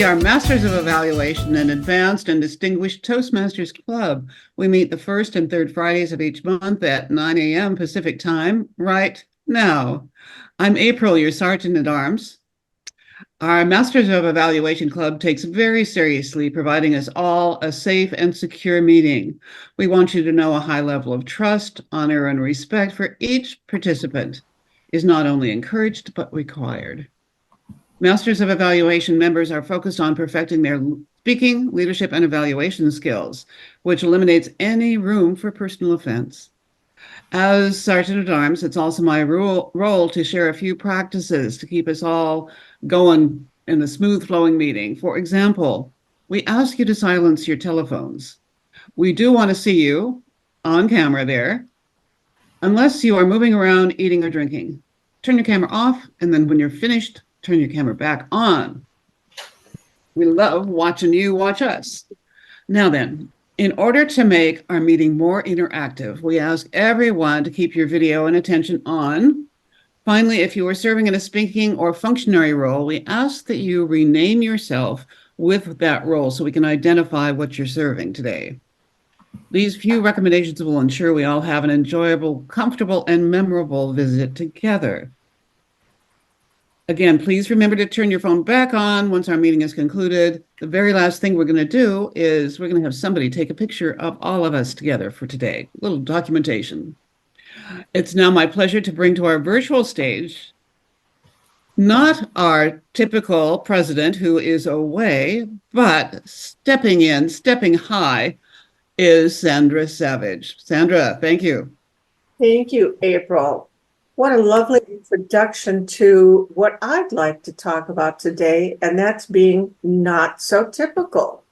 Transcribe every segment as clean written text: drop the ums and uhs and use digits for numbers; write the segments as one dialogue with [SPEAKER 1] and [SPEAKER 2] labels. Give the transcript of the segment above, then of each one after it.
[SPEAKER 1] are Masters of Evaluation and Advanced and Distinguished Toastmasters Club. We meet the first and third Fridays of each month at 9 a.m. Pacific Time, right now. I'm April, your Sergeant at Arms. Our Masters of Evaluation Club takes very seriously providing us all a safe and secure meeting. We want you to know a high level of trust, honor, and respect for each participant is not only encouraged, but required. Masters of Evaluation members are focused on perfecting their speaking, leadership, and evaluation skills, which eliminates any room for personal offense. As Sergeant at Arms, it's also my role to share a few practices to keep us all going in a smooth flowing meeting. For example, we ask you to silence your telephones. We do want to see you on camera there, unless you are moving around, eating, or drinking. Turn your camera off, and then when you're finished, turn your camera back on. We love watching you watch us. Now then, in order to make our meeting more interactive, we ask everyone to keep your video and attention on. Finally, if you are serving in a speaking or functionary role, we ask that you rename yourself with that role so we can identify what you're serving today. These few recommendations will ensure we all have an enjoyable, comfortable, and memorable visit together. Again, please remember to turn your phone back on once our meeting is concluded. The very last thing we're going to do is we're going to have somebody take a picture of all of us together for today. A little documentation. It's now my pleasure to bring to our virtual stage, not our typical president who is away, but stepping in, stepping high, is Sandra Savage. Sandra, thank you.
[SPEAKER 2] Thank you, April. What a lovely introduction to what I'd like to talk about today, and that's being not so typical.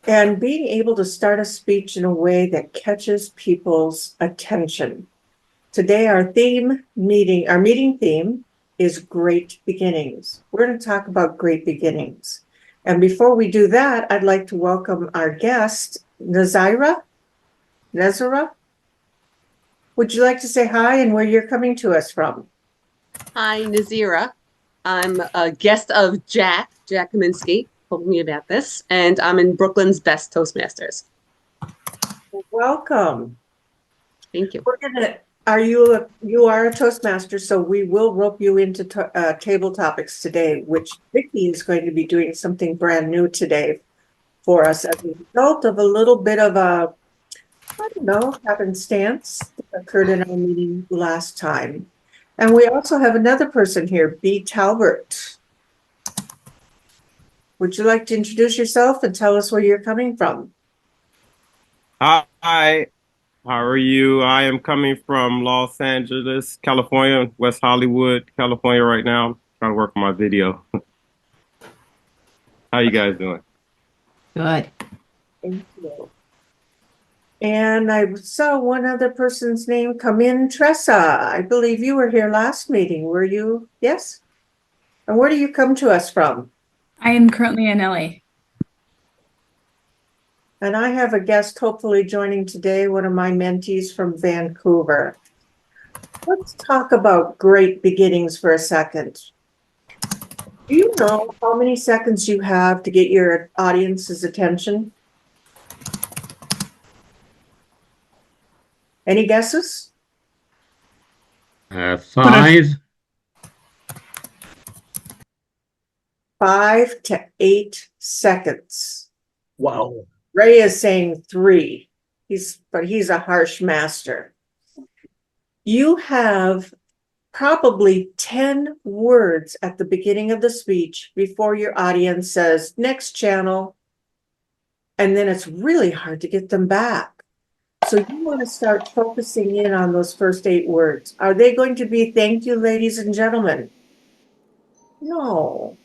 [SPEAKER 2] And being able to start a speech in a way that catches people's attention. Today, our meeting theme is great beginnings. We're going to talk about great beginnings. And before we do that, I'd like to welcome our guest, Nazira. Would you like to say hi and where you're coming to us from?
[SPEAKER 3] Hi, Nazira. I'm a guest of Jack Kaminsky, told me about this, and I'm in Brooklyn's Best Toastmasters.
[SPEAKER 2] Welcome.
[SPEAKER 3] Thank you.
[SPEAKER 2] You are a Toastmaster, so we will rope you into table topics today, which Vicki is going to be doing something brand new today for us as a result of a little bit of a, happenstance that occurred in our meeting last time. And we also have another person here, B. Talbert. Would you like to introduce yourself and tell us where you're coming from?
[SPEAKER 4] Hi, how are you? I am coming from Los Angeles, California, West Hollywood, California right now. I'm trying to work on my video. How you guys doing?
[SPEAKER 5] Good.
[SPEAKER 2] Thank you. And I saw one other person's name come in, Tressa. I believe you were here last meeting, were you? Yes? And where do you come to us from?
[SPEAKER 5] I am currently in LA.
[SPEAKER 2] And I have a guest hopefully joining today, one of my mentees from Vancouver. Let's talk about great beginnings for a second. Do you know how many seconds you have to get your audience's attention? Any guesses?
[SPEAKER 6] 5.
[SPEAKER 2] 5 to 8 seconds.
[SPEAKER 6] Wow.
[SPEAKER 2] Ray is saying 3. But he's a harsh master. You have probably 10 words at the beginning of the speech before your audience says, next channel. And then it's really hard to get them back. So you want to start focusing in on those first 8 words. Are they going to be thank you, ladies and gentlemen? No.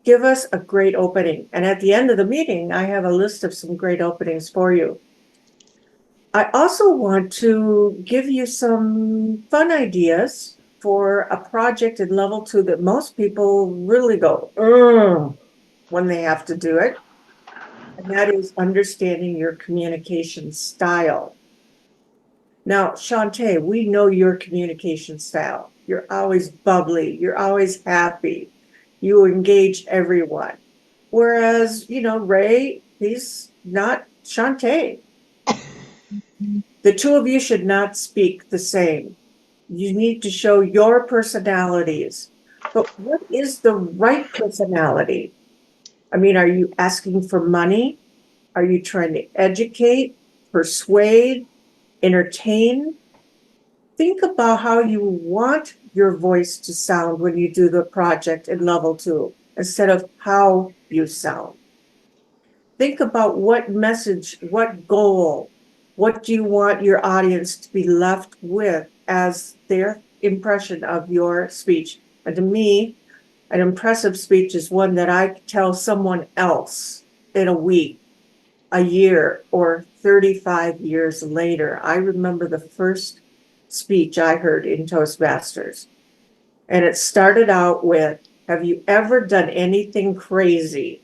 [SPEAKER 2] Give us a great opening. And at the end of the meeting, I have a list of some great openings for you. I also want to give you some fun ideas for a project in level 2 that most people really go, ugh, when they have to do it. And that is understanding your communication style. Now, Shantae, we know your communication style. You're always bubbly. You're always happy. You engage everyone. Whereas, Ray, he's not Shantae. The two of you should not speak the same. You need to show your personalities. But what is the right personality? I mean, are you asking for money? Are you trying to educate, persuade, entertain? Think about how you want your voice to sound when you do the project in level 2, instead of how you sound. Think about what message, what goal, what do you want your audience to be left with as their impression of your speech. And to me, an impressive speech is one that I tell someone else in a week, a year, or 35 years later. I remember the first speech I heard in Toastmasters. And it started out with, have you ever done anything crazy?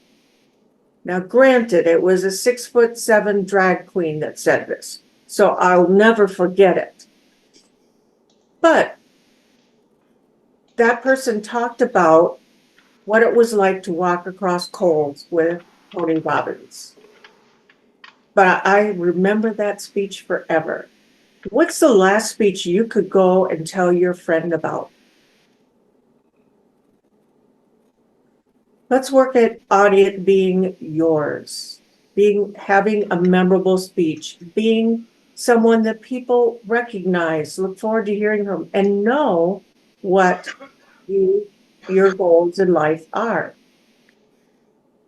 [SPEAKER 2] Now, granted, it was a 6'7" drag queen that said this, so I'll never forget it. But that person talked about what it was like to walk across coals with Tony Robbins. But I remember that speech forever. What's the last speech you could go and tell your friend about? Let's work on it being yours, having a memorable speech, being someone that people recognize, look forward to hearing from, and know what your goals in life are.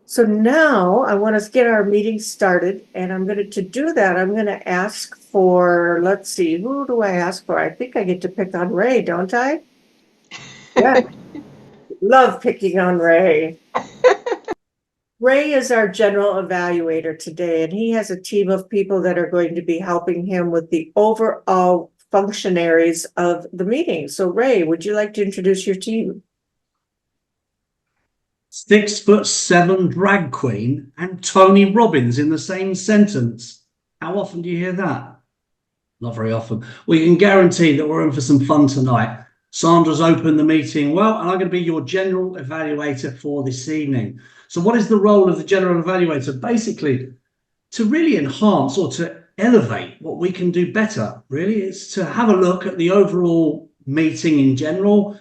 [SPEAKER 2] So now I want to get our meeting started, and to do that, I'm going to ask for, let's see, who do I ask for? I think I get to pick on Ray, don't I? Yeah. Love picking on Ray. Ray is our general evaluator today, and he has a team of people that are going to be helping him with the overall functionaries of the meeting. So Ray, would you like to introduce your team?
[SPEAKER 6] 6'7" drag queen and Tony Robbins in the same sentence. How often do you hear that? Not very often. We can guarantee that we're in for some fun tonight. Sandra's opened the meeting well, and I'm going to be your general evaluator for this evening. So what is the role of the general evaluator? Basically, to really enhance or to elevate what we can do better, really. It's to have a look at the overall meeting in general,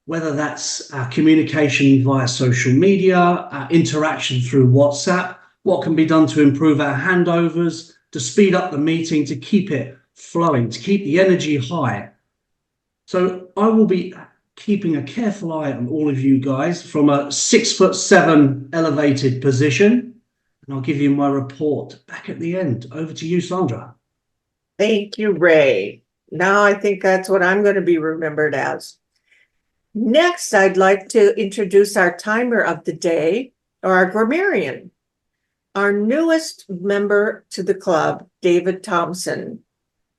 [SPEAKER 6] whether that's our communication via social media, our interaction through WhatsApp, what can be done to improve our handovers, to speed up the meeting, to keep it flowing, to keep the energy high. So I will be keeping a careful eye on all of you guys from a 6'7" elevated position, and I'll give you my report back at the end. Over to you, Sandra.
[SPEAKER 2] Thank you, Ray. Now I think that's what I'm going to be remembered as. Next, I'd like to introduce our timer of the day, or our grammarian, our newest member to the club, David Thompson.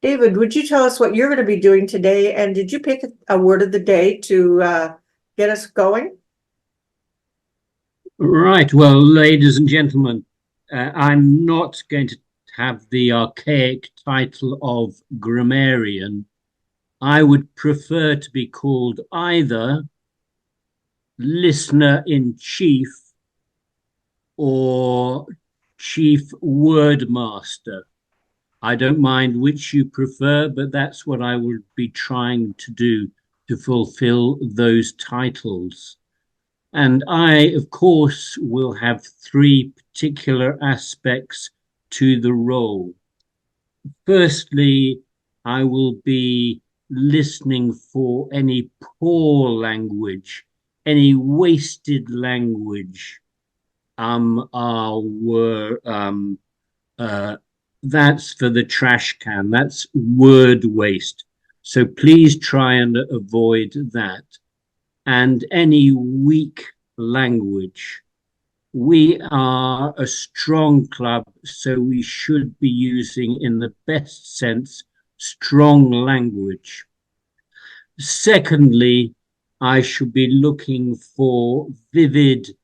[SPEAKER 2] David, would you tell us what you're going to be doing today? And did you pick a word of the day to get us going?
[SPEAKER 7] Right. Well, ladies and gentlemen, I'm not going to have the archaic title of grammarian. I would prefer to be called either listener-in-chief or chief wordmaster. I don't mind which you prefer, but that's what I would be trying to do to fulfill those titles. And I, of course, will have three particular aspects to the role. Firstly, I will be listening for any poor language, any wasted language. That's for the trash can. That's word waste. So please try and avoid that. And any weak language. We are a strong club, so we should be using, in the best sense, strong language. Secondly, I should be looking for vivid,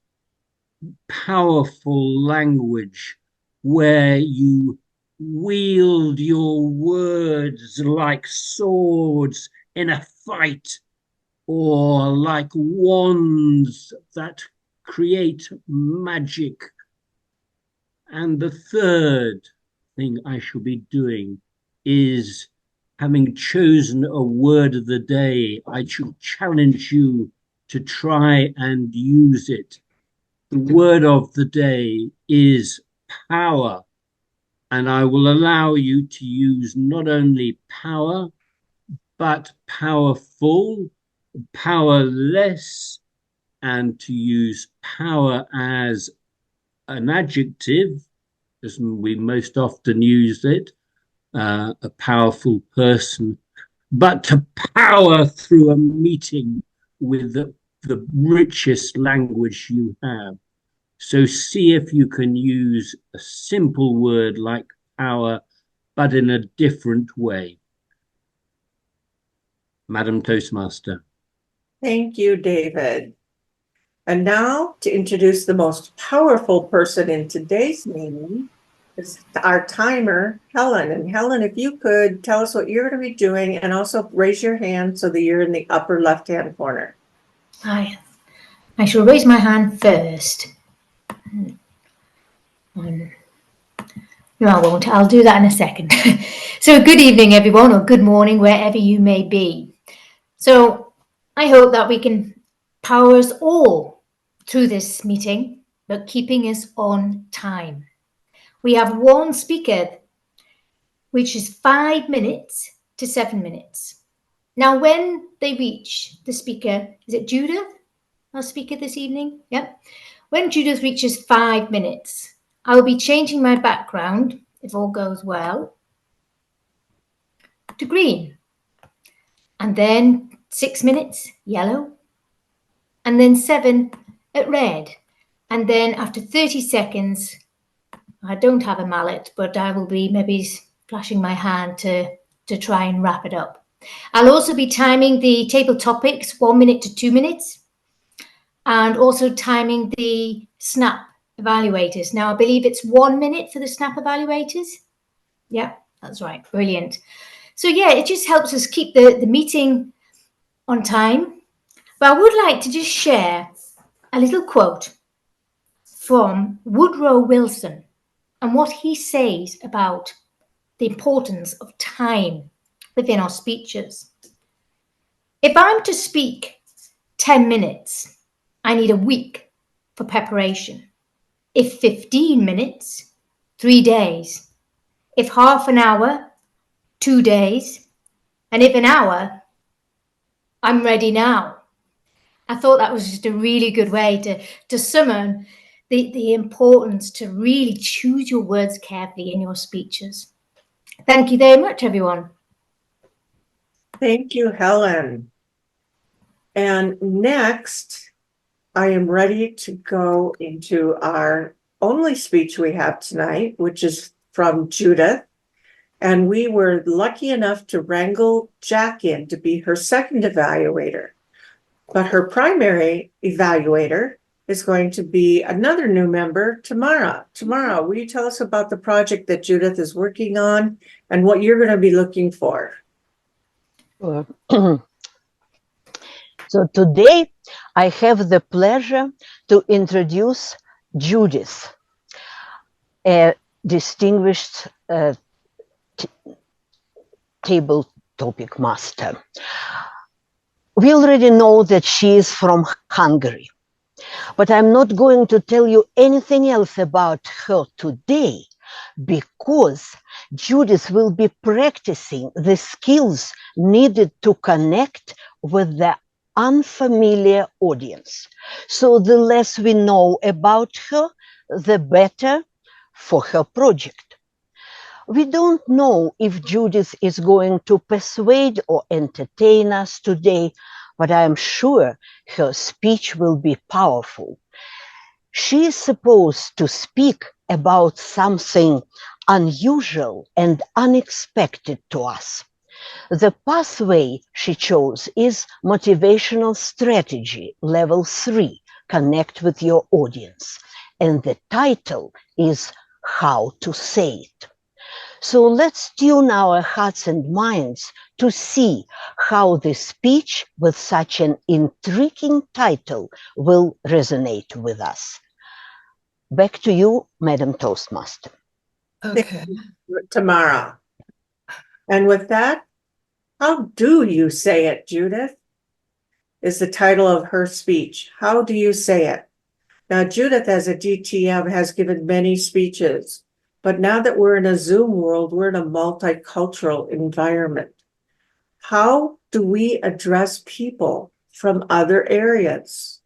[SPEAKER 7] powerful language where you wield your words like swords in a fight, or like wands that create magic. And the third thing I shall be doing is, having chosen a word of the day, I shall challenge you to try and use it. The word of the day is power. And I will allow you to use not only power, but powerful, powerless, and to use power as an adjective, as we most often use it, a powerful person, but to power through a meeting with the richest language you have. So see if you can use a simple word like power, but in a different way. Madam Toastmaster.
[SPEAKER 2] Thank you, David. And now to introduce the most powerful person in today's meeting is our timer, Helen. And Helen, if you could tell us what you're going to be doing and also raise your hand so that you're in the upper left-hand corner.
[SPEAKER 8] I shall raise my hand first. No, I won't. I'll do that in a second. So good evening, everyone, or good morning, wherever you may be. So I hope that we can power us all through this meeting, but keeping us on time. We have one speaker, which is 5 minutes to 7 minutes. Now, when they reach the speaker, is it Judith, our speaker this evening? Yep. When Judith reaches 5 minutes, I will be changing my background, if all goes well, to green. And then 6 minutes, yellow. And then 7 at red. And then after 30 seconds, I don't have a mallet, but I will be maybe flashing my hand to try and wrap it up. I'll also be timing the table topics 1 minute to 2 minutes, and also timing the snap evaluators. Now, I believe it's 1 minute for the snap evaluators. Yeah, that's right. Brilliant. So yeah, it just helps us keep the meeting on time. But I would like to just share a little quote from Woodrow Wilson and what he says about the importance of time within our speeches. If I'm to speak 10 minutes, I need a week for preparation. If 15 minutes, 3 days. If half an hour, 2 days. And if an hour, I'm ready now. I thought that was just a really good way to summon the importance to really choose your words carefully in your speeches. Thank you very much, everyone.
[SPEAKER 2] Thank you, Helen. And next, I am ready to go into our only speech we have tonight, which is from Judith. And we were lucky enough to wrangle Jack in to be her second evaluator. But her primary evaluator is going to be another new member, Tamara. Tamara, will you tell us about the project that Judith is working on and what you're going to be looking for?
[SPEAKER 9] Sure. So today I have the pleasure to introduce Judith, a distinguished table topic master. We already know that she is from Hungary, but I'm not going to tell you anything else about her today because Judith will be practicing the skills needed to connect with the unfamiliar audience. So the less we know about her, the better for her project. We don't know if Judith is going to persuade or entertain us today, but I am sure her speech will be powerful. She is supposed to speak about something unusual and unexpected to us. The pathway she chose is motivational strategy, level 3, connect with your audience. And the title is How to Say It. So let's tune our hearts and minds to see how the speech with such an intriguing title will resonate with us. Back to you, Madam Toastmaster.
[SPEAKER 2] Okay. Tomorrow. And with that, how do you say it, Judith? Is the title of her speech. How do you say it? Now, Judith, as a DTM, has given many speeches, but now that we're in a Zoom world, we're in a multicultural environment. How do we address people from other areas?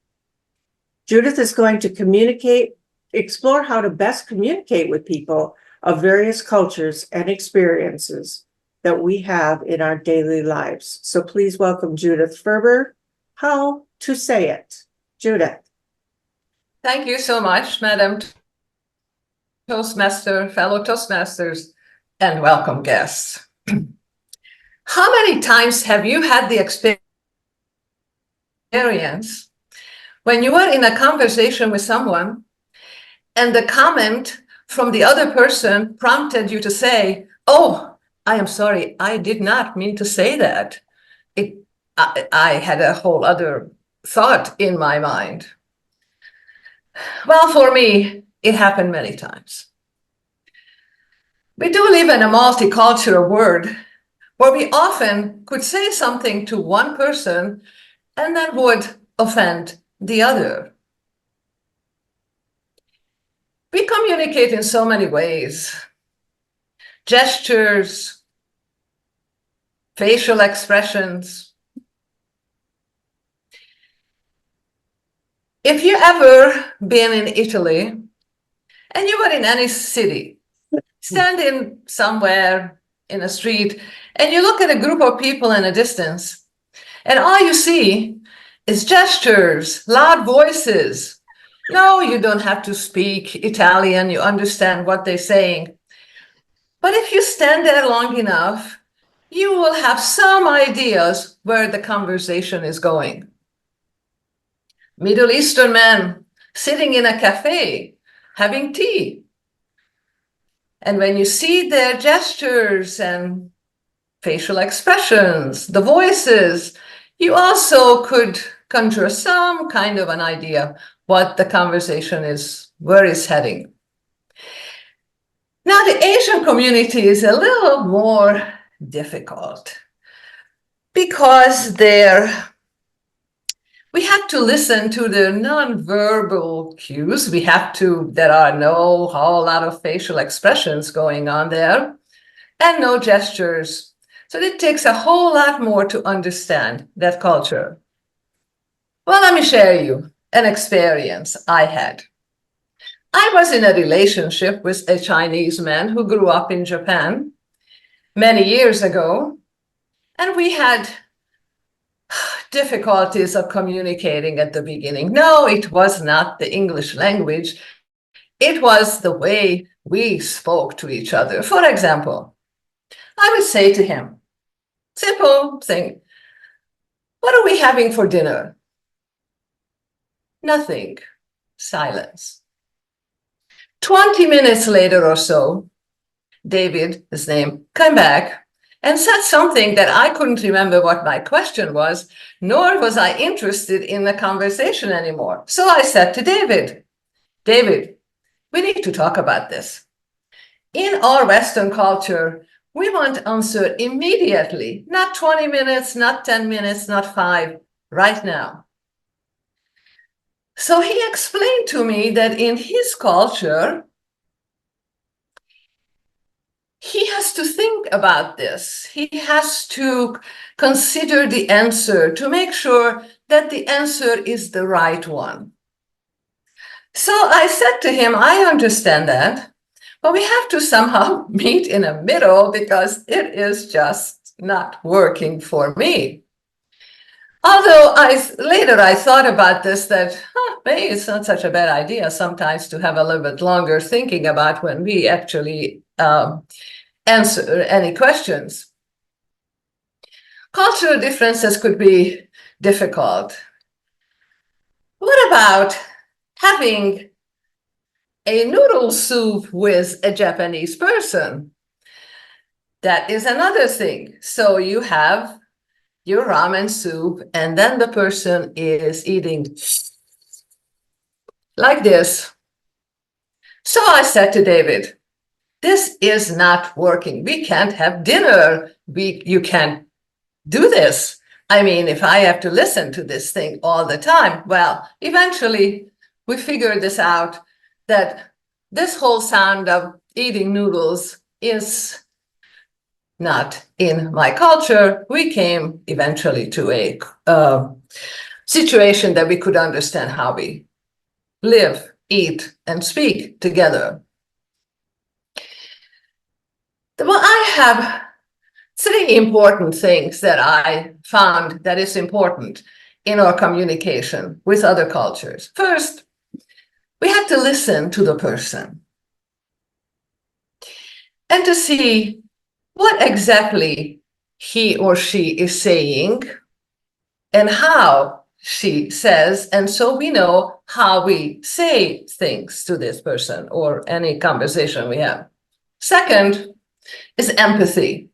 [SPEAKER 2] Judith is going to explore how to best communicate with people of various cultures and experiences that we have in our daily lives. So please welcome Judith Ferber. How to say it. Judith.
[SPEAKER 10] Thank you so much, Madam Toastmaster, fellow Toastmasters, and welcome guests. How many times have you had the experience when you were in a conversation with someone and the comment from the other person prompted you to say, "Oh, I am sorry, I did not mean to say that. I had a whole other thought in my mind." Well, for me, it happened many times. We do live in a multicultural world where we often could say something to one person and that would offend the other. We communicate in so many ways. Gestures, facial expressions. If you ever been in Italy and you were in any city, standing somewhere in a street, and you look at a group of people in a distance, and all you see is gestures, loud voices. No, you don't have to speak Italian, you understand what they're saying. But if you stand there long enough, you will have some ideas where the conversation is going. Middle Eastern men sitting in a cafe, having tea. And when you see their gestures and facial expressions, the voices, you also could conjure some kind of an idea what the conversation is, where it's heading. Now, the Asian community is a little more difficult because we have to listen to the nonverbal cues. There are no whole lot of facial expressions going on there and no gestures. So it takes a whole lot more to understand that culture. Well, let me share you an experience I had. I was in a relationship with a Chinese man who grew up in Japan many years ago, and we had difficulties of communicating at the beginning. No, it was not the English language. It was the way we spoke to each other. For example, I would say to him, simple thing, "What are we having for dinner?" Nothing. Silence. 20 minutes later or so, David, his name, came back and said something that I couldn't remember what my question was, nor was I interested in the conversation anymore. So I said to David, we need to talk about this. In our Western culture, we want answer immediately, not 20 minutes, not 10 minutes, not 5, right now. So he explained to me that in his culture, he has to think about this. He has to consider the answer to make sure that the answer is the right one. So I said to him, I understand that, but we have to somehow meet in the middle because it is just not working for me. Although later I thought about this, that maybe it's not such a bad idea sometimes to have a little bit longer thinking about when we actually answer any questions. Cultural differences could be difficult. What about having a noodle soup with a Japanese person? that is another thing. So you have your ramen soup, and then the person is eating like this. So I said to David, this is not working. We can't have dinner. You can't do this. I mean, if I have to listen to this thing all the time, well, eventually we figured this out, that this whole sound of eating noodles is not in my culture. We came eventually to a situation that we could understand how we live, eat, and speak together. Well, I have 3 important things that I found that is important in our communication with other cultures. First, we have to listen to the person and to see what exactly he or she is saying and how she says, and so we know how we say things to this person or any conversation we have. Second is empathy.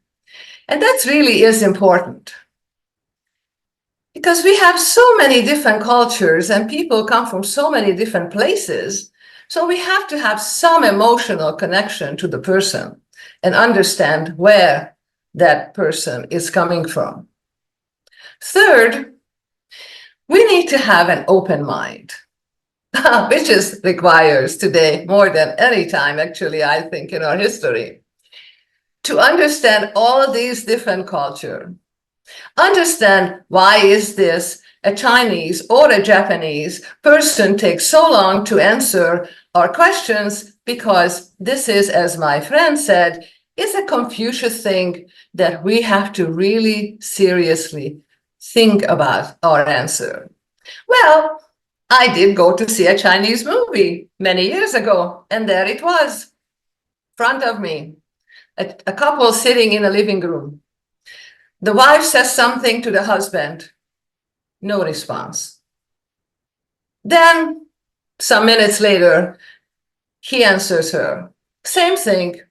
[SPEAKER 10] And that really is important because we have so many different cultures and people come from so many different places. So we have to have some emotional connection to the person and understand where that person is coming from. Third, we need to have an open mind, which requires today more than any time, actually, I think, in our history, to understand all of these different cultures. Understand why is this a Chinese or a Japanese person takes so long to answer our questions, because this is, as my friend said, is a Confucius thing that we have to really seriously think about our answer. Well, I did go to see a Chinese movie many years ago, and there it was, in front of me, a couple sitting in a living room. The wife says something to the husband, no response. Then, some minutes later, he answers her, same thing,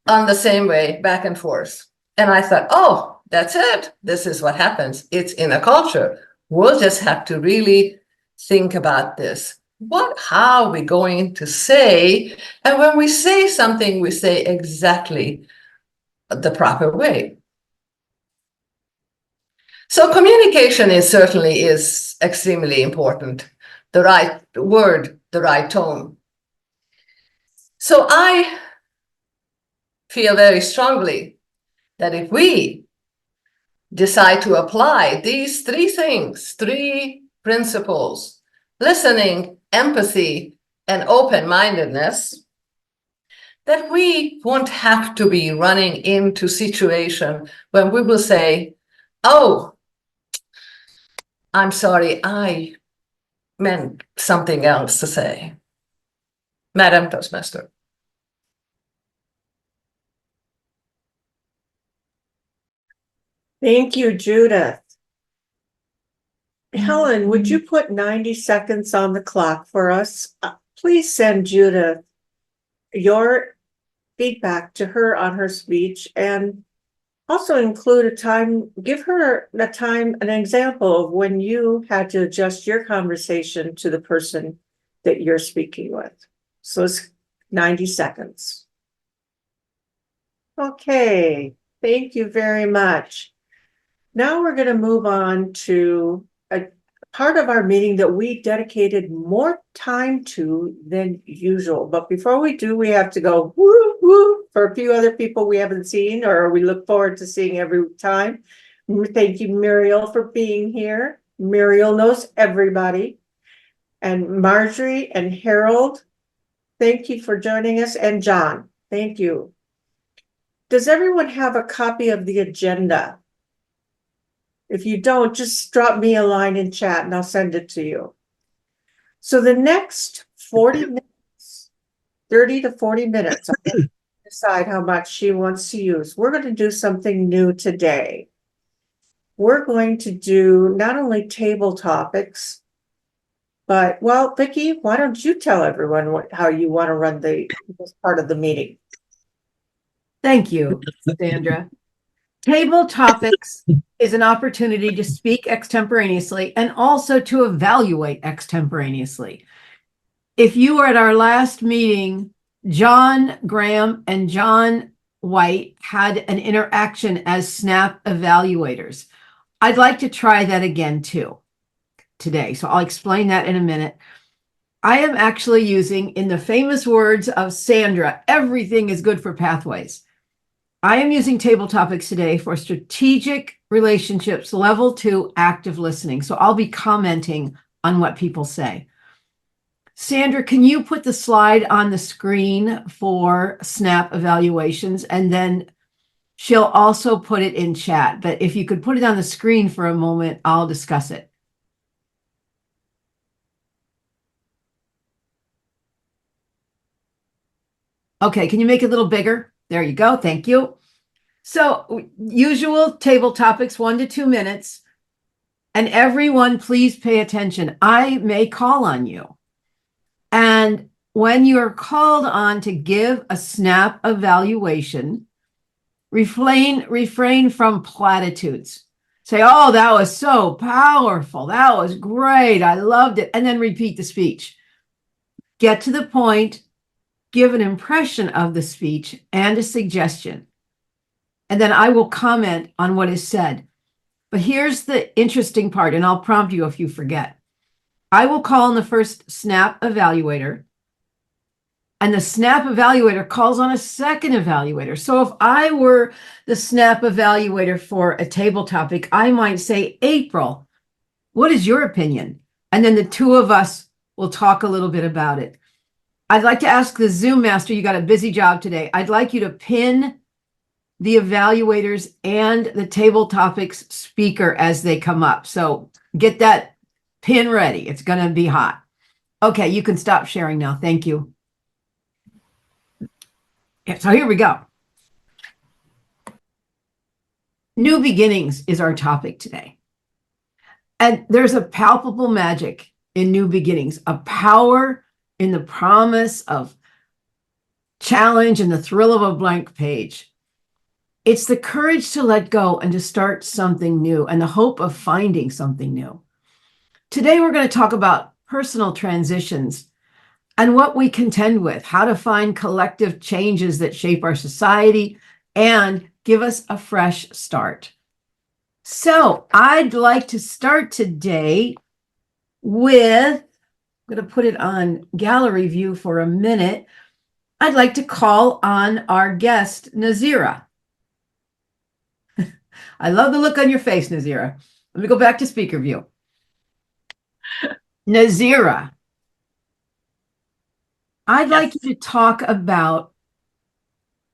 [SPEAKER 10] on the same way, back and forth. And I thought, oh, that's it. This is what happens. It's in a culture. We'll just have to really think about this. How are we going to say? And when we say something, we say exactly the proper way. So communication certainly is extremely important. The right word, the right tone. So I feel very strongly that if we decide to apply these 3 things, 3 principles, listening, empathy, and open-mindedness, that we won't have to be running into situation when we will say, oh, I'm sorry, I meant something else to say. Madam Toastmaster.
[SPEAKER 2] Thank you, Judith. Helen, would you put 90 seconds on the clock for us? Please send Judith your feedback to her on her speech, and also include a time, give her a time, an example of when you had to adjust your conversation to the person that you're speaking with. So it's 90 seconds. Okay, thank you very much. Now we're going to move on to a part of our meeting that we dedicated more time to than usual. But before we do, we have to go woo woo for a few other people we haven't seen or we look forward to seeing every time. Thank you, Muriel, for being here. Muriel knows everybody. And Marjorie and Harold, thank you for joining us. And John, thank you. Does everyone have a copy of the agenda? If you don't, just drop me a line in chat and I'll send it to you. So the next 40 minutes, 30 to 40 minutes, I'll decide how much she wants to use. We're going to do something new today. We're going to do not only table topics, but, well, Vicki, why don't you tell everyone how you want to run this part of the meeting?
[SPEAKER 11] Thank you, Sandra. Table topics is an opportunity to speak extemporaneously and also to evaluate extemporaneously. If you were at our last meeting, John Graham and John White had an interaction as SNAP evaluators. I'd like to try that again too today. So I'll explain that in a minute. I am actually using, in the famous words of Sandra, everything is good for pathways. I am using table topics today for strategic relationships, level 2 active listening. So I'll be commenting on what people say. Sandra, can you put the slide on the screen for SNAP evaluations? And then she'll also put it in chat. But if you could put it on the screen for a moment, I'll discuss it. Okay, can you make it a little bigger? There you go. Thank you. So, usual table topics, 1 to 2 minutes. And everyone, please pay attention. I may call on you. And when you're called on to give a SNAP evaluation, refrain from platitudes. Say, oh, that was so powerful. That was great. I loved it. And then repeat the speech. Get to the point. Give an impression of the speech and a suggestion. And then I will comment on what is said. But here's the interesting part, and I'll prompt you if you forget. I will call on the first SNAP evaluator, and the SNAP evaluator calls on a second evaluator. So if I were the SNAP evaluator for a table topic, I might say, April, what is your opinion? And then the two of us will talk a little bit about it. I'd like to ask the Zoom master, you got a busy job today. I'd like you to pin the evaluators and the table topics speaker as they come up. So get that pin ready. It's going to be hot. Okay, you can stop sharing now. Thank you. Yeah, so here we go. New beginnings is our topic today. And there's a palpable magic in new beginnings, a power in the promise of challenge and the thrill of a blank page. It's the courage to let go and to start something new and the hope of finding something new. Today, we're going to talk about personal transitions and what we contend with, how to find collective changes that shape our society and give us a fresh start. So I'd like to start today with, I'm going to put it on gallery view for a minute. I'd like to call on our guest, Nazira. I love the look on your face, Nazira. Let me go back to speaker view. Nazira, I'd like you to talk about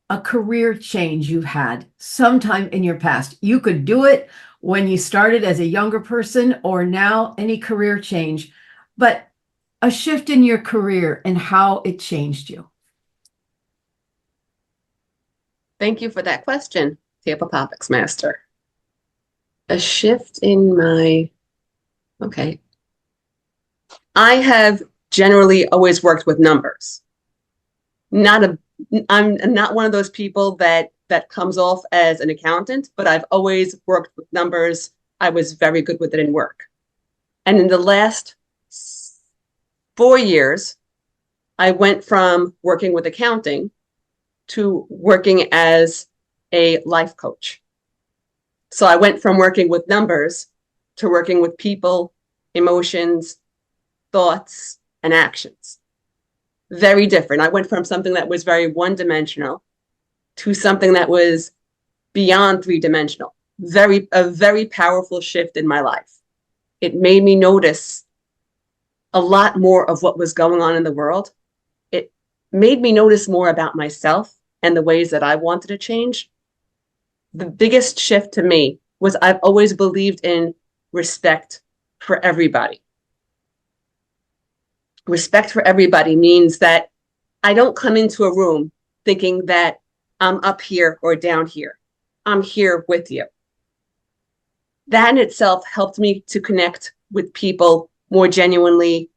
[SPEAKER 11] a career change you've had sometime in your past. You could do it when you started as a younger person or now, any career change, but a shift in your career and how it changed you.
[SPEAKER 3] Thank you for that question, Table Topics Master. A shift in my, okay. I have generally always worked with numbers. I'm not one of those people that comes off as an accountant, but I've always worked with numbers. I was very good with it in work. And in the last 4 years, I went from working with accounting to working as a life coach. So I went from working with numbers to working with people, emotions, thoughts, and actions. Very different. I went from something that was very one-dimensional to something that was beyond three-dimensional. A very powerful shift in my life. It made me notice a lot more of what was going on in the world. It made me notice more about myself and the ways that I wanted to change. The biggest shift to me was I've always believed in respect for everybody. Respect for everybody means that I don't come into a room thinking that I'm up here or down here. I'm here with you. That in itself helped me to connect with people more genuinely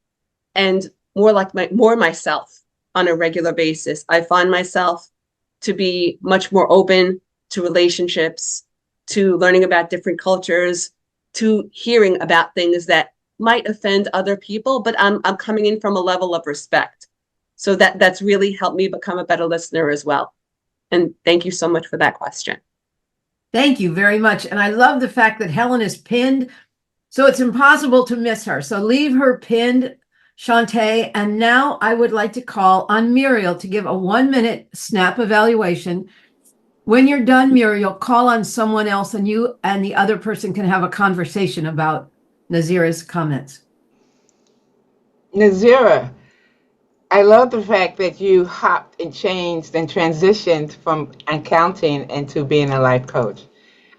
[SPEAKER 3] and more myself on a regular basis. I find myself to be much more open to relationships, to learning about different cultures, to hearing about things that might offend other people, but I'm coming in from a level of respect. So that's really helped me become a better listener as well. And thank you so much for that question.
[SPEAKER 11] Thank you very much. And I love the fact that Helen is pinned, so it's impossible to miss her. So leave her pinned, Shantae. And now I would like to call on Muriel to give a 1-minute snap evaluation. When you're done, Muriel, call on someone else and you and the other person can have a conversation about Nazira's comments.
[SPEAKER 12] Nazira, I love the fact that you hopped and changed and transitioned from accounting into being a life coach.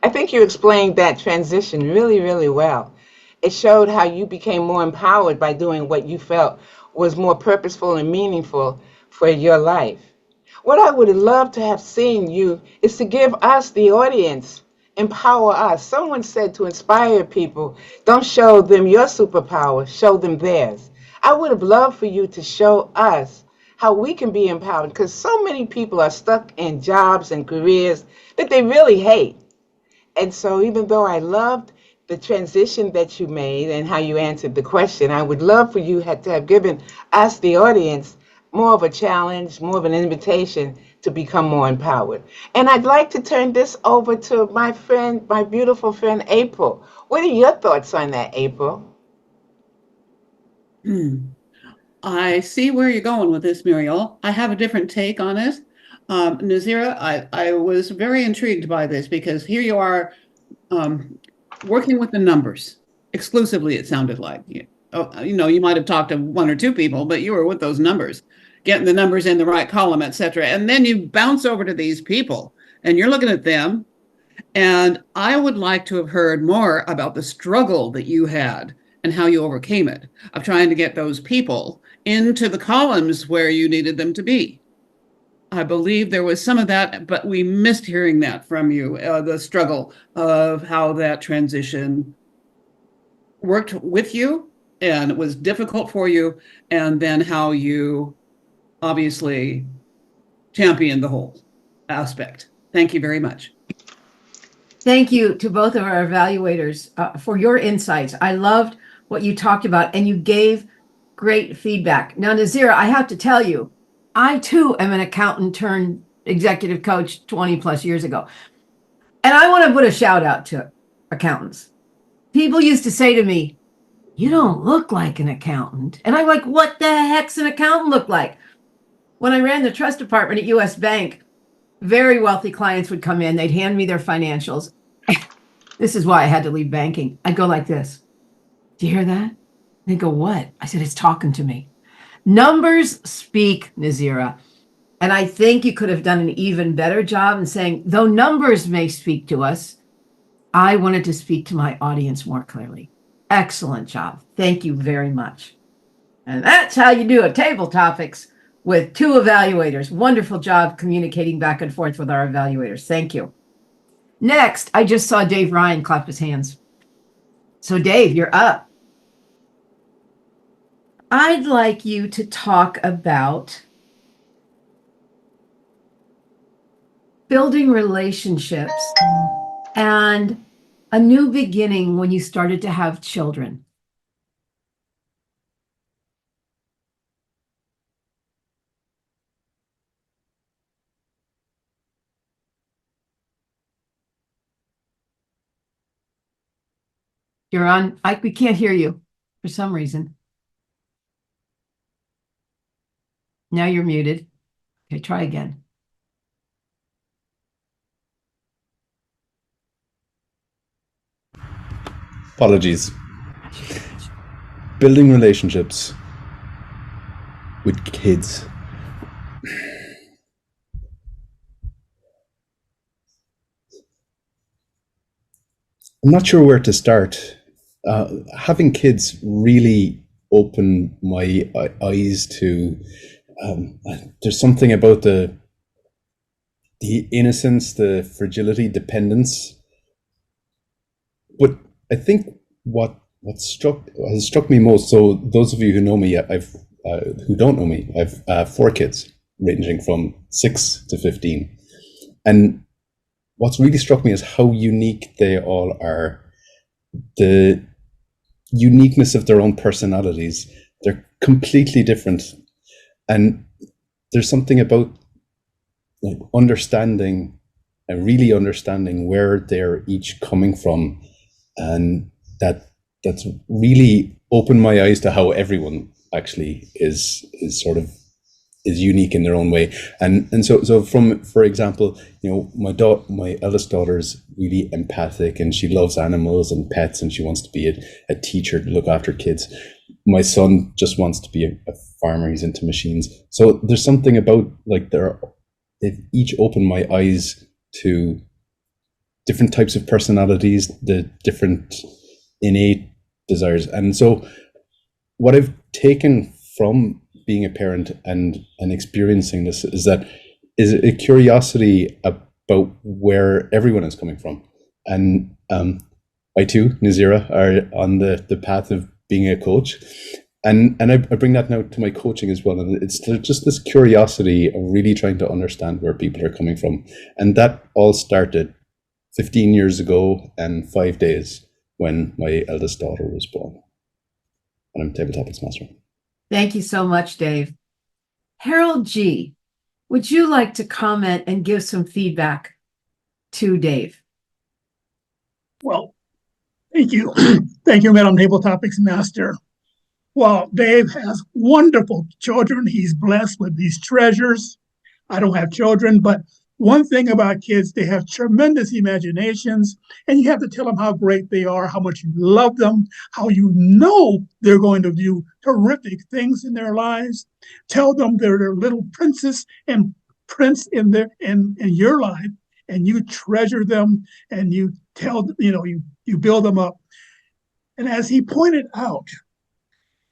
[SPEAKER 12] I think you explained that transition really, really well. It showed how you became more empowered by doing what you felt was more purposeful and meaningful for your life. What I would have loved to have seen you is to give us, the audience, empower us. Someone said to inspire people, don't show them your superpower, show them theirs. I would have loved for you to show us how we can be empowered, because so many people are stuck in jobs and careers that they really hate. And so even though I loved the transition that you made and how you answered the question, I would love for you to have given us, the audience, more of a challenge, more of an invitation to become more empowered. And I'd like to turn this over to my friend, my beautiful friend, April. What are your thoughts on that, April?
[SPEAKER 1] I see where you're going with this, Muriel. I have a different take on it. Nazira, I was very intrigued by this because here you are working with the numbers exclusively, it sounded like. You might have talked to 1 or 2 people, but you were with those numbers, getting the numbers in the right column, etc. And then you bounce over to these people and you're looking at them. And I would like to have heard more about the struggle that you had and how you overcame it, of trying to get those people into the columns where you needed them to be. I believe there was some of that, but we missed hearing that from you, the struggle of how that transition worked with you and it was difficult for you, and then how you obviously championed the whole aspect. Thank you very much.
[SPEAKER 11] Thank you to both of our evaluators for your insights. I loved what you talked about and you gave great feedback. Now, Nazira, I have to tell you, I too am an accountant turned executive coach 20 plus years ago. And I want to put a shout out to accountants. People used to say to me, you don't look like an accountant. And I'm like, what the heck's an accountant look like? When I ran the trust department at US Bank, very wealthy clients would come in, they'd hand me their financials. This is why I had to leave banking. I'd go like this. Do you hear that? They'd go, what? I said, it's talking to me. Numbers speak, Nazira. And I think you could have done an even better job in saying, though numbers may speak to us, I wanted to speak to my audience more clearly. Excellent job. Thank you very much. And that's how you do a table topics with 2 evaluators. Wonderful job communicating back and forth with our evaluators. Thank you. Next, I just saw Dave Ryan clap his hands. So Dave, you're up. I'd like you to talk about building relationships and a new beginning when you started to have children. You're on, we can't hear you for some reason. Now you're muted. Okay, try again.
[SPEAKER 13] Apologies. Building relationships with kids. I'm not sure where to start. Having kids really opened my eyes to there's something about the innocence, the fragility, dependence. But I think what has struck me most. So those of you who know me, who don't know me, I've 4 kids. ranging from 6 to 15. And what's really struck me is how unique they all are. The uniqueness of their own personalities. They're completely different. And there's something about like understanding and really understanding where they're each coming from. And that's really opened my eyes to how everyone actually is unique in their own way. And so for example, my eldest daughter is really empathic and she loves animals and pets and she wants to be a teacher to look after kids. My son just wants to be a farmer. He's into machines. So there's something about like they've each opened my eyes to different types of personalities, the different innate desires. And so what I've taken from being a parent and experiencing this is a curiosity about where everyone is coming from. And I too, Nazira, are on the path of being a coach. And I bring that now to my coaching as well. And it's just this curiosity of really trying to understand where people are coming from. And that all started 15 years ago and 5 days when my eldest daughter was born. And I'm Table Topics Master.
[SPEAKER 11] Thank you so much, Dave. Harold G., would you like to comment and give some feedback to Dave?
[SPEAKER 14] Well, thank you. Thank you, Madam Table Topics Master. Well, Dave has wonderful children. He's blessed with these treasures. I don't have children, but one thing about kids, they have tremendous imaginations, and you have to tell them how great they are, how much you love them, how you know they're going to do terrific things in their lives. Tell them they're their little princess and prince in your life, and you treasure them, and you you build them up. And as he pointed out,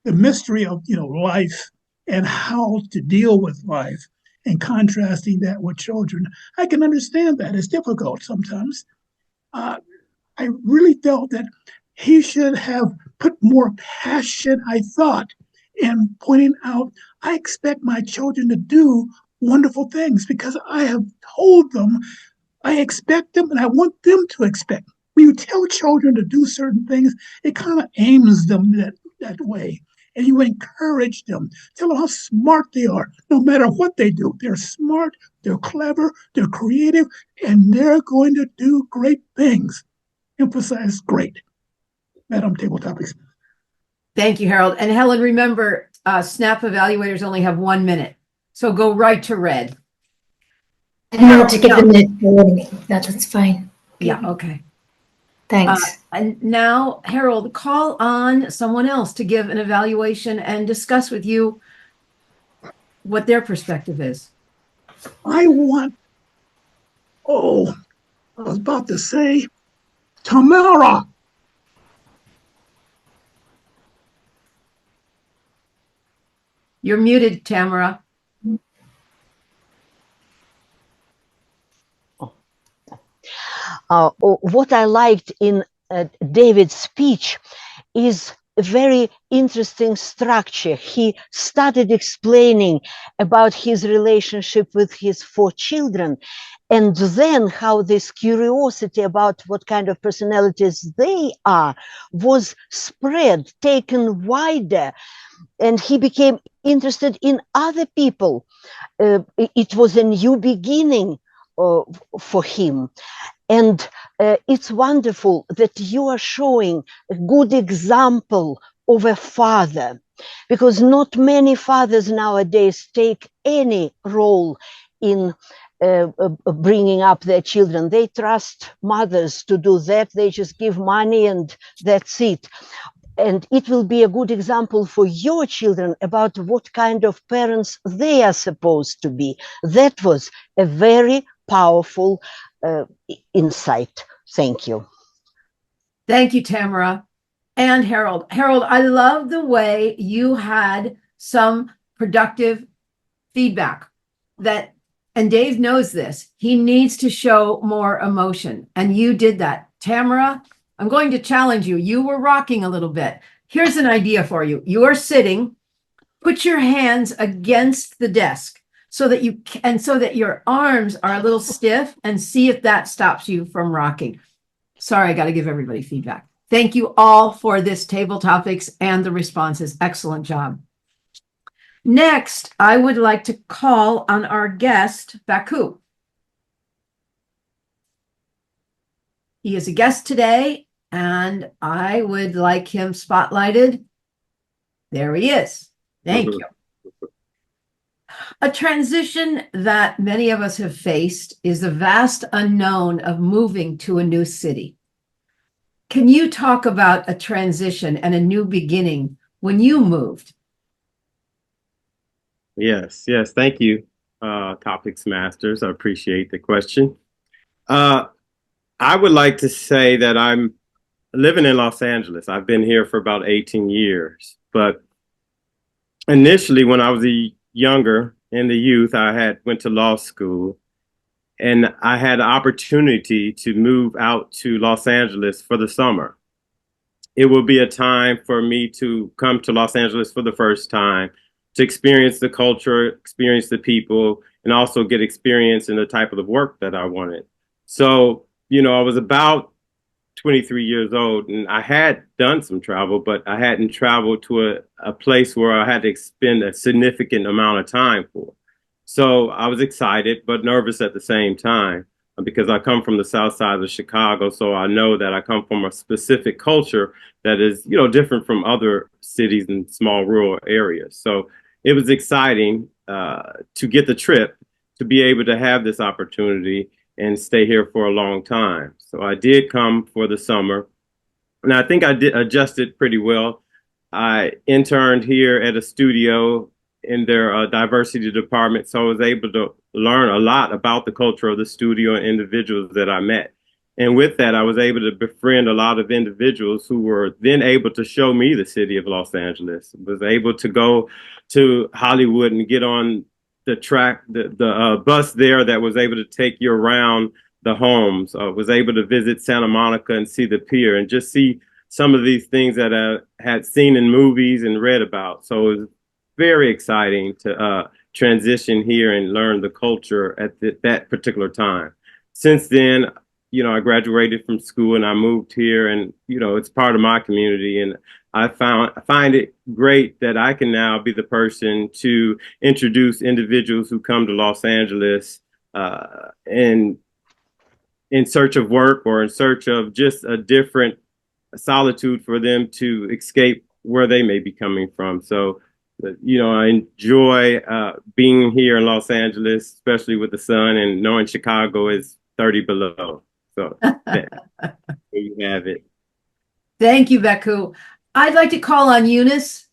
[SPEAKER 14] the mystery of life and how to deal with life, and contrasting that with children, I can understand that. It's difficult sometimes. I really felt that he should have put more passion, I thought, in pointing out, I expect my children to do wonderful things because I have told them I expect them and I want them to expect. When you tell children to do certain things, it kind of aims them that way. And you encourage them, tell them how smart they are, no matter what they do. They're smart, they're clever, they're creative, and they're going to do great things. Emphasize great. Madam Table Topics.
[SPEAKER 11] Thank you, Harold. And Helen, remember, SNAP evaluators only have 1 minute. So go right to red.
[SPEAKER 8] I don't want to give them the warning. That's fine.
[SPEAKER 11] Yeah, okay.
[SPEAKER 8] Thanks.
[SPEAKER 11] And now, Harold, call on someone else to give an evaluation and discuss with you what their perspective is.
[SPEAKER 14] I was about to say, Tamara.
[SPEAKER 11] You're muted, Tamara.
[SPEAKER 9] What I liked in David's speech is a very interesting structure. He started explaining about his relationship with his 4 children, and then how this curiosity about what kind of personalities they are was spread, taken wider, and he became interested in other people. It was a new beginning for him. And it's wonderful that you are showing a good example of a father, because not many fathers nowadays take any role in bringing up their children. They trust mothers to do that. They just give money and that's it. And it will be a good example for your children about what kind of parents they are supposed to be. That was a very powerful insight. Thank you.
[SPEAKER 11] Thank you, Tamara and Harold. Harold, I love the way you had some productive feedback and Dave knows this. He needs to show more emotion, and you did that. Tamara, I'm going to challenge you. You were rocking a little bit. Here's an idea for you. You are sitting, put your hands against the desk. so that so that your arms are a little stiff, and see if that stops you from rocking. Sorry, I got to give everybody feedback. Thank you all for this table topics and the responses. Excellent job. Next, I would like to call on our guest, Baku. He is a guest today, and I would like him spotlighted. There he is. Thank you. A transition that many of us have faced is the vast unknown of moving to a new city. Can you talk about a transition and a new beginning when you moved?
[SPEAKER 4] Yes. Thank you, Topics Masters. I appreciate the question. I would like to say that I'm living in Los Angeles. I've been here for about 18 years. But initially, when I was younger, in the youth, I went to law school, and I had the opportunity to move out to Los Angeles for the summer. It will be a time for me to come to Los Angeles for the first time, to experience the culture, experience the people, and also get experience in the type of work that I wanted. So, I was about 23 years old, and I had done some travel, but I hadn't traveled to a place where I had to spend a significant amount of time for. So I was excited, but nervous at the same time, because I come from the south side of Chicago. So I know that I come from a specific culture that is, different from other cities and small rural areas. So it was exciting to get the trip, to be able to have this opportunity and stay here for a long time. So I did come for the summer, and I think I did adjusted pretty well. I interned here at a studio in their diversity department, so I was able to learn a lot about the culture of the studio and individuals that I met. And with that, I was able to befriend a lot of individuals who were then able to show me the city of Los Angeles. Was able to go to Hollywood and get on the bus there that was able to take you around the homes. Was able to visit Santa Monica and see the pier and just see some of these things that I had seen in movies and read about. So it was very exciting to transition here and learn the culture at that particular time. Since then, I graduated from school and I moved here, and it's part of my community, and I find it great that I can now be the person to introduce individuals who come to Los Angeles in search of work or in search of just a different solitude for them to escape where they may be coming from. So, I enjoy being here in Los Angeles, especially with the sun, and knowing Chicago is 30 below. So there you have it.
[SPEAKER 11] Thank you, Baku. I'd like to call on Eunice.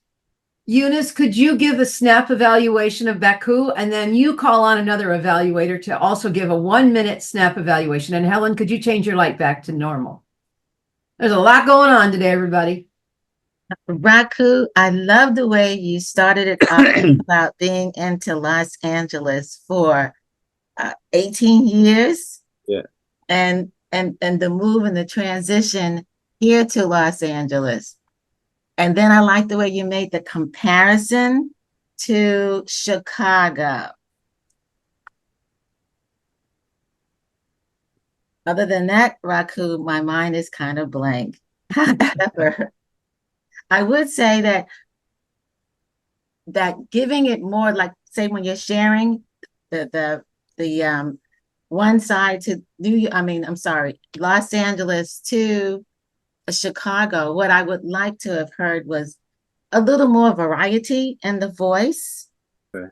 [SPEAKER 11] Eunice, could you give a snap evaluation of Baku, and then you call on another evaluator to also give a 1-minute snap evaluation? And Helen, could you change your light back to normal? There's a lot going on today, everybody.
[SPEAKER 15] Raku, I love the way you started it off about being into Los Angeles for 18 years.
[SPEAKER 4] Yeah.
[SPEAKER 15] And the move and the transition here to Los Angeles. And then I like the way you made the comparison to Chicago. Other than that, Raku, my mind is kind of blank. However, I would say that giving it more, like say when you're sharing the one side to Los Angeles to Chicago, what I would like to have heard was a little more variety in the voice.
[SPEAKER 4] Okay.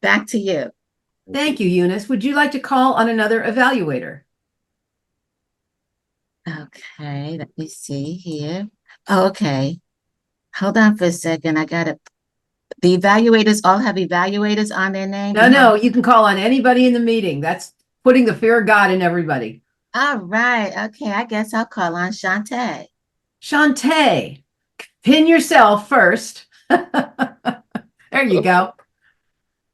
[SPEAKER 15] Back to you.
[SPEAKER 11] Thank you, Eunice. Would you like to call on another evaluator?
[SPEAKER 15] Okay, let me see here. Okay, hold on for a second. I got it. The evaluators all have evaluators on their name?
[SPEAKER 11] No, you can call on anybody in the meeting. That's putting the fear of God in everybody.
[SPEAKER 15] All right. Okay, I guess I'll call on Shantae.
[SPEAKER 11] Shantae, pin yourself first. There you go.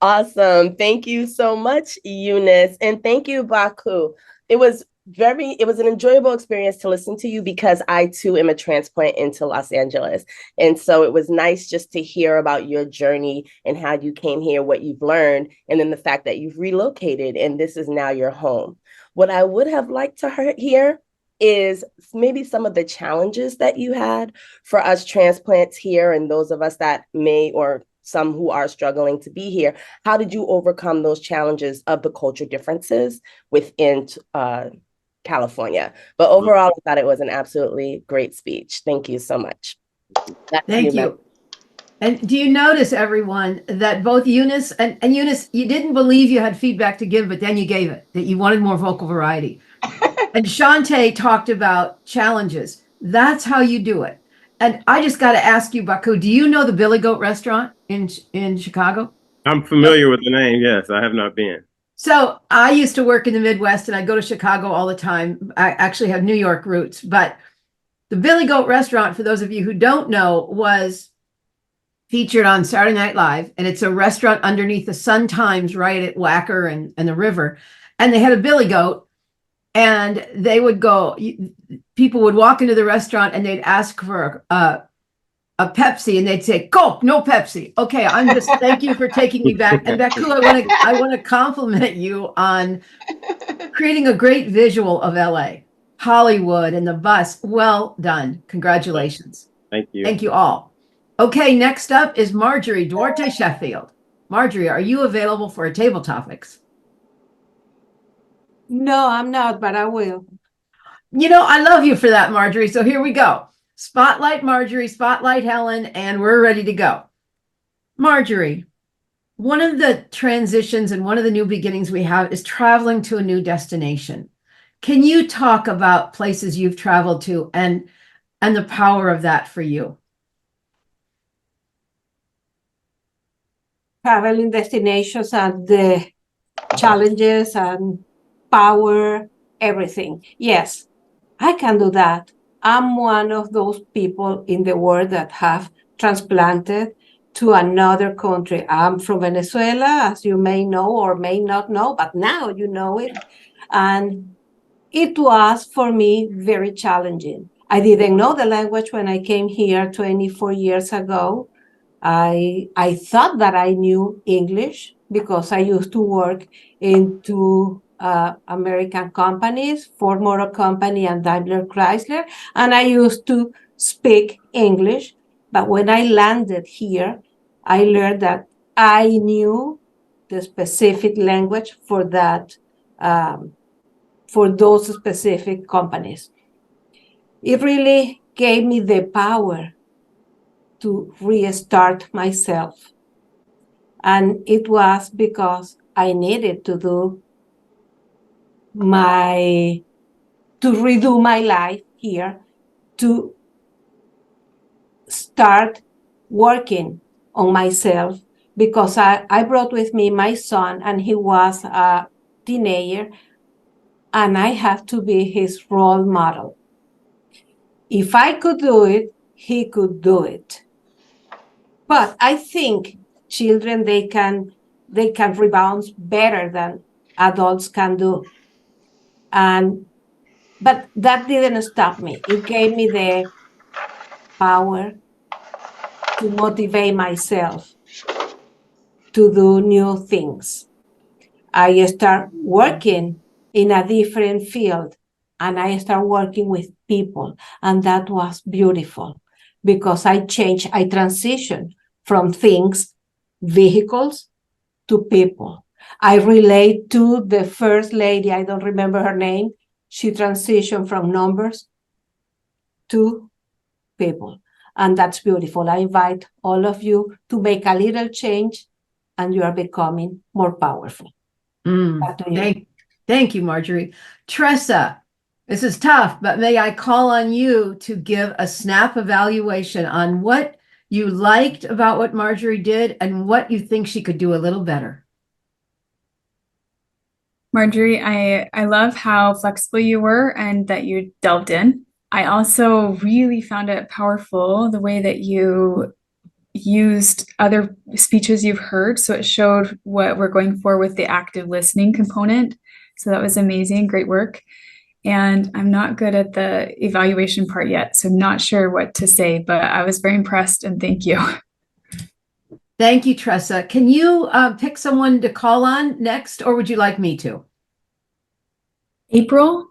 [SPEAKER 16] Awesome. Thank you so much, Eunice. And thank you, Baku. It was it was an enjoyable experience to listen to you because I too am a transplant into Los Angeles. And so it was nice just to hear about your journey and how you came here, what you've learned, and then the fact that you've relocated and this is now your home. What I would have liked to hear is maybe some of the challenges that you had for us transplants here and those of us that may or some who are struggling to be here. How did you overcome those challenges of the culture differences within California? But overall, I thought it was an absolutely great speech. Thank you so much.
[SPEAKER 11] Thank you. And do you notice, everyone, that both Eunice and Eunice, you didn't believe you had feedback to give, but then you gave it, that you wanted more vocal variety. And Shantae talked about challenges. That's how you do it. And I just got to ask you, Baku, do you know the Billy Goat restaurant in Chicago?
[SPEAKER 4] I'm familiar with the name. Yes, I have not been.
[SPEAKER 11] So I used to work in the Midwest and I go to Chicago all the time. I actually have New York roots, but the Billy Goat restaurant, for those of you who don't know, was featured on Saturday Night Live. And it's a restaurant underneath the Sun Times right at Wacker and the river. And they had a Billy Goat and they would go, people would walk into the restaurant and they'd ask for a Pepsi and they'd say, Coke, no Pepsi. Okay, thank you for taking me back. And Baku, I want to compliment you on creating a great visual of LA, Hollywood and the bus. Well done. Congratulations.
[SPEAKER 4] Thank you.
[SPEAKER 11] Thank you all. Okay, next up is Marjorie Duarte Sheffield. Marjorie, are you available for a table topics?
[SPEAKER 17] No, I'm not, but I will.
[SPEAKER 11] You know, I love you for that, Marjorie. So here we go. Spotlight Marjorie, spotlight Helen, and we're ready to go. Marjorie, one of the transitions and one of the new beginnings we have is traveling to a new destination. Can you talk about places you've traveled to and the power of that for you?
[SPEAKER 17] Traveling destinations and the challenges and power, everything. Yes, I can do that. I'm one of those people in the world that have transplanted to another country. I'm from Venezuela, as you may know or may not know, but now you know it. And it was for me very challenging. I didn't know the language when I came here 24 years ago. I thought that I knew English because I used to work into American companies, Ford Motor Company and Daimler Chrysler, and I used to speak English. But when I landed here, I learned that I knew the specific language for that, for those specific companies. It really gave me the power to restart myself. And it was because I needed to redo my life here, to start working on myself, because I brought with me my son and he was a teenager and I have to be his role model. If I could do it, he could do it. But I think children, they can rebound better than adults can do. But that didn't stop me. It gave me the power to motivate myself to do new things. I start working in a different field and I start working with people. And that was beautiful because I transitioned from things, vehicles, to people. I relate to the first lady, I don't remember her name. She transitioned from numbers to people. And that's beautiful. I invite all of you to make a little change and you are becoming more powerful.
[SPEAKER 11] Thank you, Marjorie. Tressa, this is tough, but may I call on you to give a snap evaluation on what you liked about what Marjorie did and what you think she could do a little better?
[SPEAKER 5] Marjorie, I love how flexible you were and that you delved in. I also really found it powerful the way that you used other speeches you've heard. So it showed what we're going for with the active listening component. So that was amazing. Great work. and I'm not good at the evaluation part yet, so I'm not sure what to say, but I was very impressed and thank you.
[SPEAKER 11] Thank you, Tressa. Can you pick someone to call on next, or would you like me to?
[SPEAKER 5] April?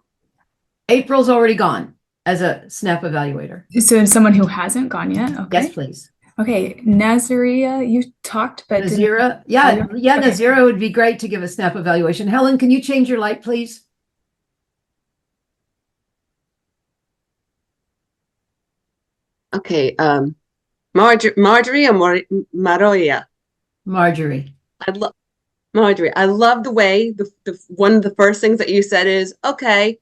[SPEAKER 11] April's already gone as a SNAP evaluator.
[SPEAKER 5] So someone who hasn't gone yet? Okay.
[SPEAKER 11] Yes, please.
[SPEAKER 5] Okay, Nazaria, you talked, but
[SPEAKER 11] Nazira, yeah,
[SPEAKER 5] Okay.
[SPEAKER 11] Nazira would be great to give a SNAP evaluation. Helen, can you change your light, please?
[SPEAKER 3] Okay, Marjorie or Maroya?
[SPEAKER 11] Marjorie.
[SPEAKER 3] I love Marjorie. I love the way the one of the first things that you said is, okay,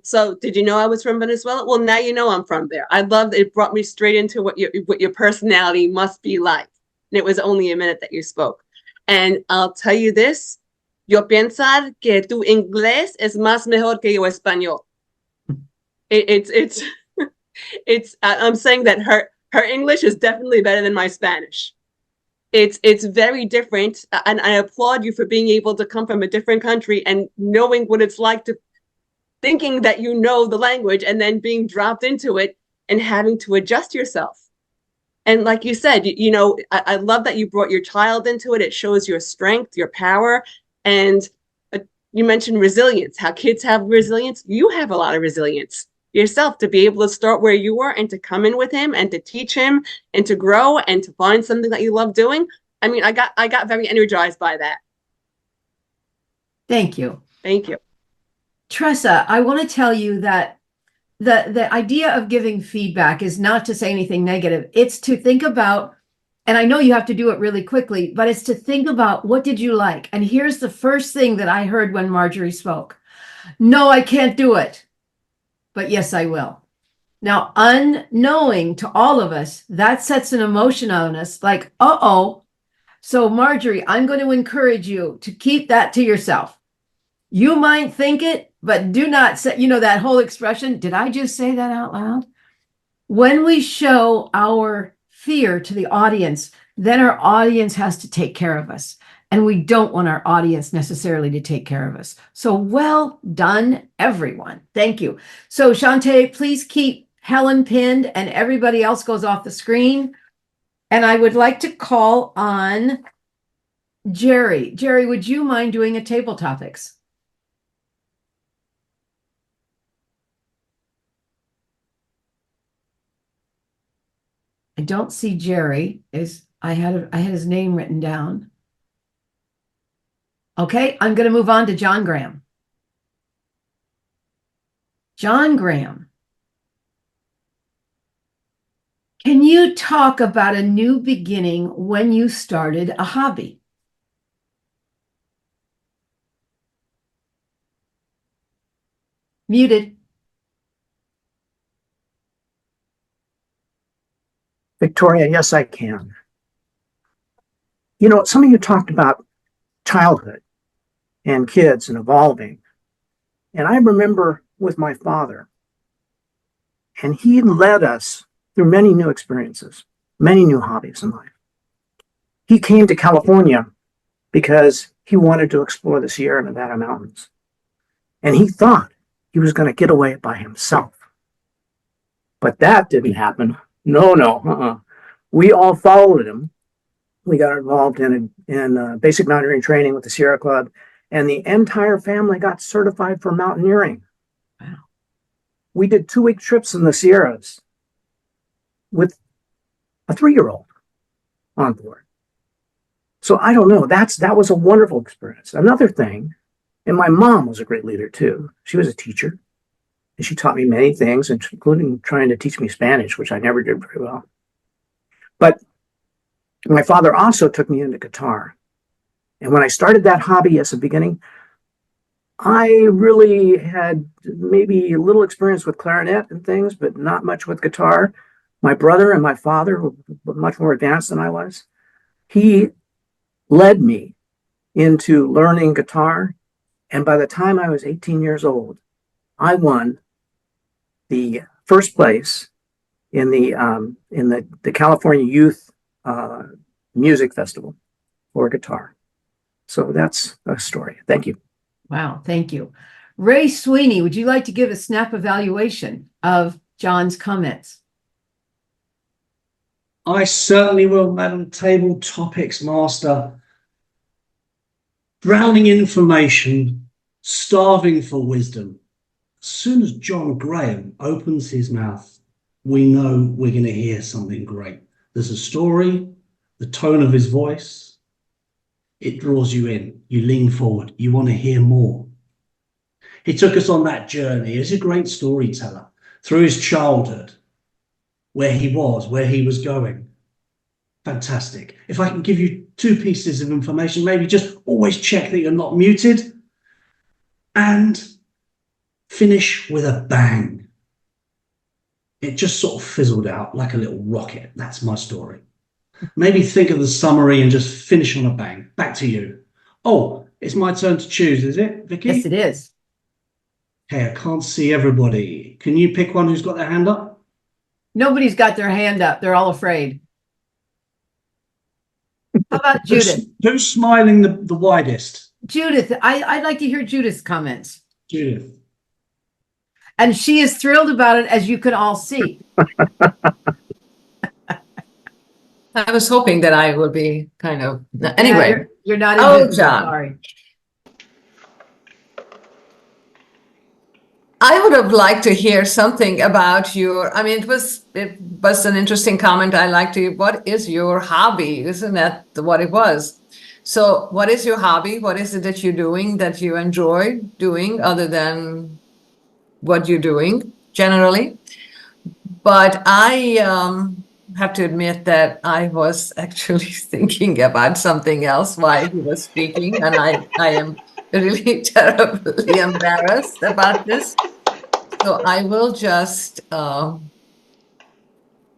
[SPEAKER 3] so did you know I was from Venezuela? Well, now you know I'm from there. I love that it brought me straight into what your personality must be like. And it was only a minute that you spoke. And I'll tell you this, yo pensar que tu inglés es más mejor que yo español. It's I'm saying that her English is definitely better than my Spanish. It's very different, and I applaud you for being able to come from a different country and knowing what it's like to thinking that you know the language and then being dropped into it and having to adjust yourself. And like you said, you know, I love that you brought your child into it. It shows your strength, your power, and you mentioned resilience, how kids have resilience. You have a lot of resilience yourself to be able to start where you were and to come in with him and to teach him and to grow and to find something that you love doing. I mean, I got very energized by that.
[SPEAKER 11] Thank you.
[SPEAKER 3] Thank you.
[SPEAKER 11] Tressa, I want to tell you that the idea of giving feedback is not to say anything negative. It's to think about, and I know you have to do it really quickly, but it's to think about what did you like? And here's the first thing that I heard when Marjorie spoke. No, I can't do it, but yes, I will. Now, unknowing to all of us, that sets an emotion on us like, uh-oh. So Marjorie, I'm going to encourage you to keep that to yourself. You might think it, but do not say, you know, that whole expression. Did I just say that out loud? When we show our fear to the audience, then our audience has to take care of us. And we don't want our audience necessarily to take care of us. So well done, everyone. Thank you. So Shantae, please keep Helen pinned and everybody else goes off the screen. And I would like to call on Jerry. Jerry, would you mind doing a table topics? I don't see Jerry. I had his name written down. Okay, I'm going to move on to John Graham. John Graham, can you talk about a new beginning when you started a hobby? Muted.
[SPEAKER 18] Victoria, yes, I can. You know, some of you talked about childhood and kids and evolving. And I remember with my father, and he led us through many new experiences, many new hobbies in life. He came to California because he wanted to explore the Sierra Nevada mountains. And he thought he was going to get away by himself. But that didn't happen. No. We all followed him. We got involved in basic mountaineering training with the Sierra Club, and the entire family got certified for mountaineering.
[SPEAKER 11] Wow.
[SPEAKER 18] We did 2-week trips in the Sierras with a 3-year-old on board. So I don't know. That was a wonderful experience. Another thing, and my mom was a great leader too. She was a teacher, and she taught me many things, including trying to teach me Spanish, which I never did very well. But my father also took me into guitar. And when I started that hobby as a beginning, I really had maybe a little experience with clarinet and things, but not much with guitar. My brother and my father were much more advanced than I was. He led me into learning guitar. And by the time I was 18 years old, I won the first place in the California Youth Music Festival for guitar. So that's a story. Thank you.
[SPEAKER 11] Wow, thank you. Ray Sweeney, would you like to give a snap evaluation of John's comments?
[SPEAKER 6] I certainly will, Madam Table Topics Master. Drowning in information, starving for wisdom. As soon as John Graham opens his mouth, we know we're going to hear something great. There's a story, the tone of his voice, it draws you in. You lean forward. You want to hear more. He took us on that journey. He's a great storyteller through his childhood, where he was, where he was going. Fantastic. If I can give you 2 pieces of information, maybe just always check that you're not muted and finish with a bang. It just sort of fizzled out like a little rocket. That's my story. Maybe think of the summary and just finish on a bang. Back to you. Oh, it's my turn to choose, is it, Vicky?
[SPEAKER 11] Yes, it is.
[SPEAKER 6] Hey, I can't see everybody. Can you pick one who's got their hand up?
[SPEAKER 11] Nobody's got their hand up. They're all afraid. How about Judith?
[SPEAKER 6] Who's smiling the widest?
[SPEAKER 11] Judith, I'd like to hear Judith's comments.
[SPEAKER 6] Judith.
[SPEAKER 11] And she is thrilled about it, as you can all see.
[SPEAKER 10] I was hoping that I would be kind of, anyway.
[SPEAKER 11] Yeah, you're not
[SPEAKER 10] Oh,
[SPEAKER 11] invisible,
[SPEAKER 10] John.
[SPEAKER 11] sorry.
[SPEAKER 10] I would have liked to hear something about your, I mean, it was an interesting comment. I like to, what is your hobby? Isn't that what it was? So what is your hobby? What is it that you're doing that you enjoy doing other than what you're doing generally? But I have to admit that I was actually thinking about something else while he was speaking, and I am really terribly embarrassed about this. So I will just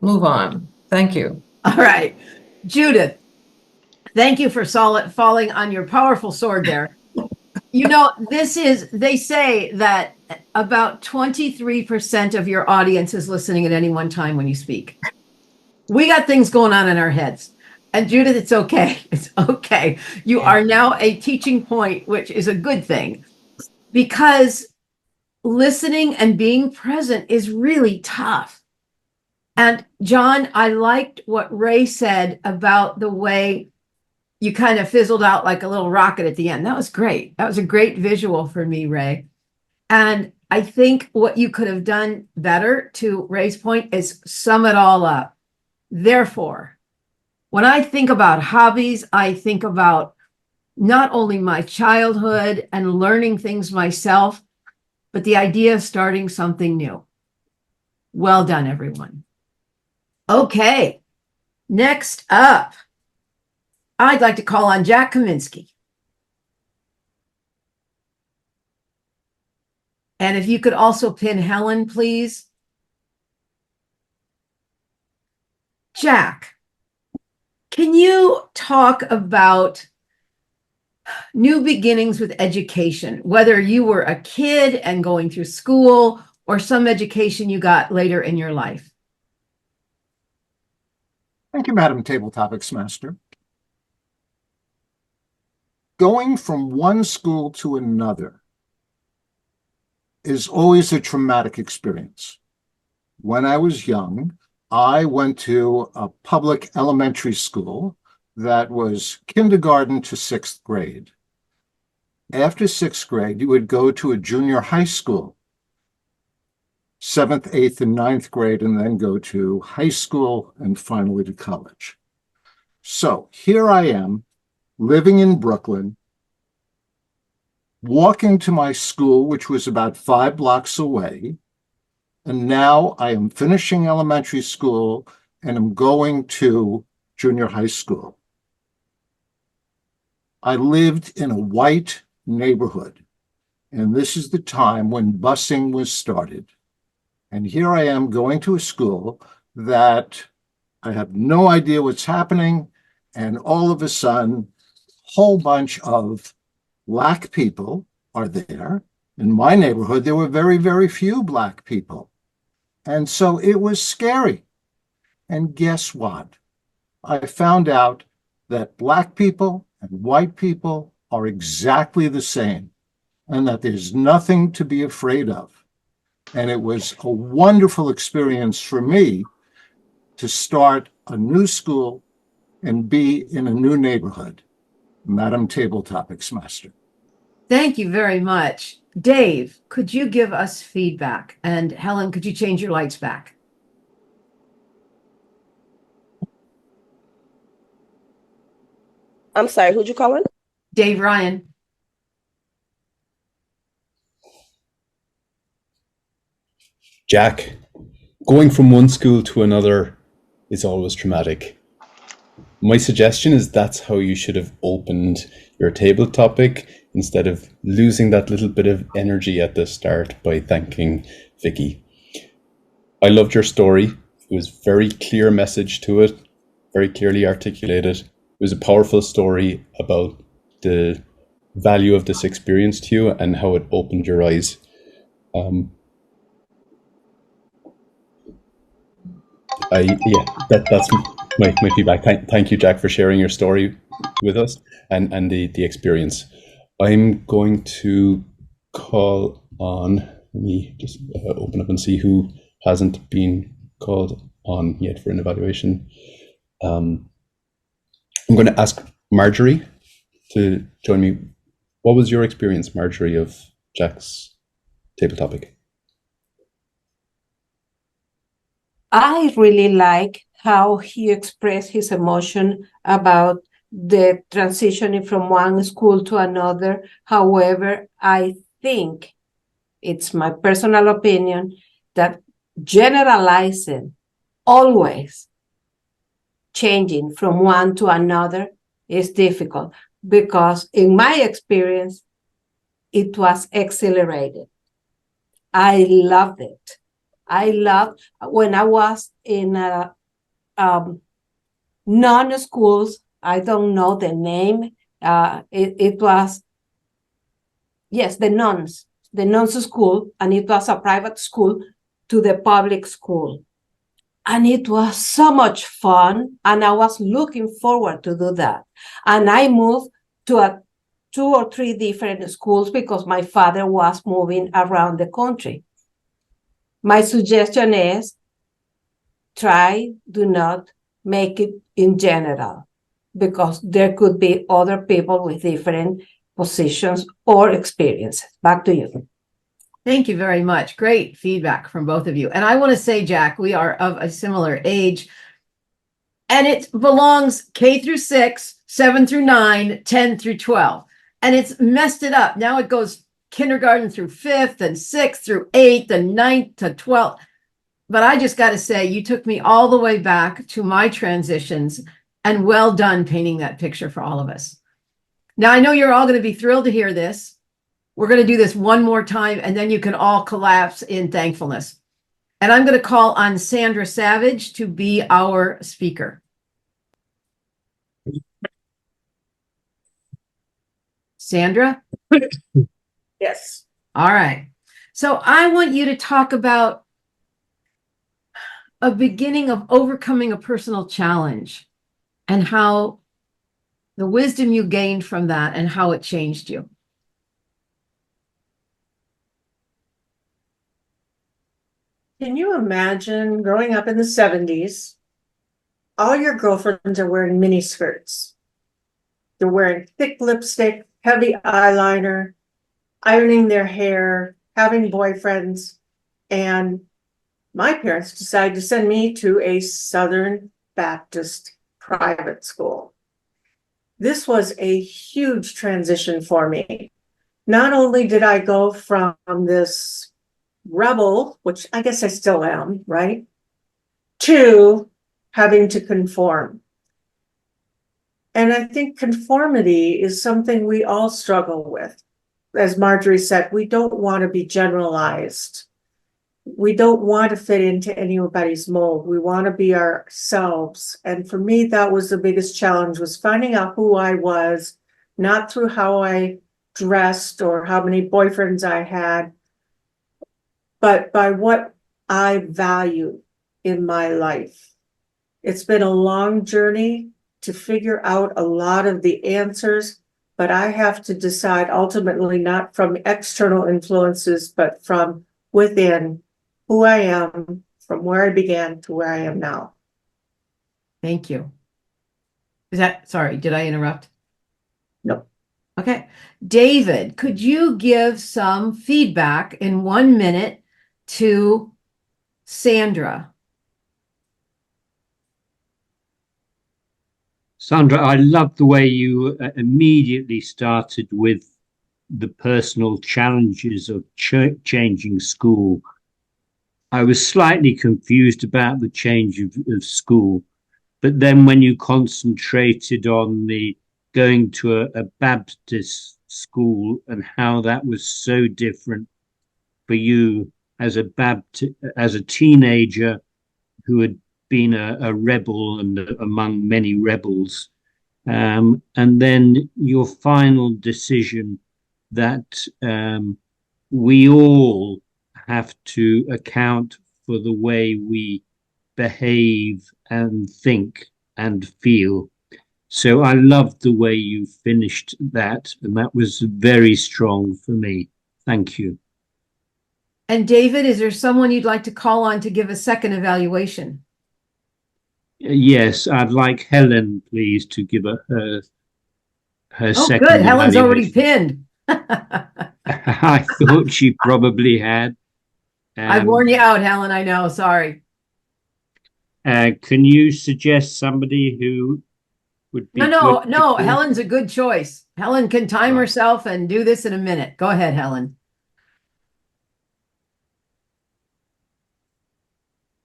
[SPEAKER 10] move on. Thank you.
[SPEAKER 11] All right. Judith, thank you for falling on your powerful sword there. You know, they say that about 23% of your audience is listening at any one time when you speak. We got things going on in our heads. And Judith, it's okay. It's okay. You are now a teaching point, which is a good thing, because listening and being present is really tough. And John, I liked what Ray said about the way you kind of fizzled out like a little rocket at the end. That was great. That was a great visual for me, Ray. And I think what you could have done better, to Ray's point, is sum it all up. Therefore, when I think about hobbies, I think about not only my childhood and learning things myself, but the idea of starting something new. Well done, everyone. Okay, next up, I'd like to call on Jack Kaminsky. And if you could also pin Helen, please. Jack, can you talk about new beginnings with education, whether you were a kid and going through school or some education you got later in your life?
[SPEAKER 19] Thank you, Madam Table Topics Master. Going from one school to another is always a traumatic experience. When I was young, I went to a public elementary school that was kindergarten to 6th grade. After 6th grade, you would go to a junior high school, 7th, 8th, and 9th grade, and then go to high school and finally to college. So here I am, living in Brooklyn, walking to my school, which was about 5 blocks away, and now I am finishing elementary school and I'm going to junior high school. I lived in a white neighborhood, and this is the time when busing was started. And here I am going to a school that I have no idea what's happening, and all of a sudden, a whole bunch of Black people are there. In my neighborhood, there were very, very few Black people. And so it was scary. And guess what? I found out that Black people and white people are exactly the same. and that there's nothing to be afraid of. And it was a wonderful experience for me to start a new school and be in a new neighborhood. Madam Table Topics Master.
[SPEAKER 11] Thank you very much. Dave, could you give us feedback? And Helen, could you change your lights back?
[SPEAKER 16] I'm sorry, who'd you call in?
[SPEAKER 11] Dave Ryan.
[SPEAKER 13] Jack, going from one school to another is always traumatic. My suggestion is that's how you should have opened your table topic instead of losing that little bit of energy at the start by thanking Vicky. I loved your story. It was very clear message to it, very clearly articulated. It was a powerful story about the value of this experience to you and how it opened your eyes. That's my feedback. Thank you, Jack, for sharing your story with us and the experience. I'm going to call on, let me just open up and see who hasn't been called on yet for an evaluation. I'm going to ask Marjorie to join me. What was your experience, Marjorie, of Jack's table topic?
[SPEAKER 17] I really like how he expressed his emotion about the transitioning from one school to another. However, I think it's my personal opinion that generalizing, always changing from one to another is difficult because in my experience, it was accelerated. I loved it. I loved when I was in non-schools, I don't know the name. It was, yes, the nuns school, and it was a private school to the public school. And it was so much fun, and I was looking forward to do that. And I moved to 2 or 3 different schools because my father was moving around the country. My suggestion is do not make it in general, because there could be other people with different positions or experiences. Back to you.
[SPEAKER 11] Thank you very much. Great feedback from both of you. And I want to say, Jack, we are of a similar age, and it belongs K through 6, 7 through 9, 10 through 12. And it's messed it up. Now it goes kindergarten through 5th and 6th through 8th and 9th to 12th. But I just got to say, you took me all the way back to my transitions, and well done painting that picture for all of us. Now, I know you're all going to be thrilled to hear this. We're going to do this one more time, and then you can all collapse in thankfulness. And I'm going to call on Sandra Savage to be our speaker. Sandra?
[SPEAKER 2] Yes.
[SPEAKER 11] All right. So I want you to talk about a beginning of overcoming a personal challenge and how the wisdom you gained from that and how it changed you.
[SPEAKER 2] Can you imagine growing up in the 70s? All your girlfriends are wearing mini skirts. They're wearing thick lipstick, heavy eyeliner, ironing their hair, having boyfriends. And my parents decided to send me to a Southern Baptist private school. This was a huge transition for me. Not only did I go from this rebel, which I guess I still am, right, to having to conform. And I think conformity is something we all struggle with. As Marjorie said, we don't want to be generalized. We don't want to fit into anybody's mold. We want to be ourselves. And for me, that was the biggest challenge, was finding out who I was, not through how I dressed or how many boyfriends I had, but by what I value in my life. It's been a long journey to figure out a lot of the answers, but I have to decide ultimately not from external influences, but from within who I am, from where I began to where I am now.
[SPEAKER 11] Thank you. Sorry, did I interrupt?
[SPEAKER 2] No.
[SPEAKER 11] Okay. David, could you give some feedback in 1 minute to Sandra?
[SPEAKER 7] Sandra, I love the way you immediately started with the personal challenges of changing school. I was slightly confused about the change of school, but then when you concentrated on the going to a Baptist school and how that was so different for you as a teenager who had been a rebel and among many rebels, and then your final decision that we all have to account for the way we behave and think and feel. So I loved the way you finished that, and that was very strong for me. Thank you.
[SPEAKER 11] And David, is there someone you'd like to call on to give a second evaluation?
[SPEAKER 7] Yes, I'd like Helen, please, to give her
[SPEAKER 11] Oh,
[SPEAKER 7] second
[SPEAKER 11] good. Helen's already
[SPEAKER 7] evaluation.
[SPEAKER 11] pinned.
[SPEAKER 7] I thought she probably had.
[SPEAKER 11] I warned you out, Helen. I know. Sorry.
[SPEAKER 7] Can you suggest somebody who would be
[SPEAKER 11] No.
[SPEAKER 7] good to-
[SPEAKER 11] Helen's a good choice. Helen can time herself and do this in a minute. Go ahead, Helen.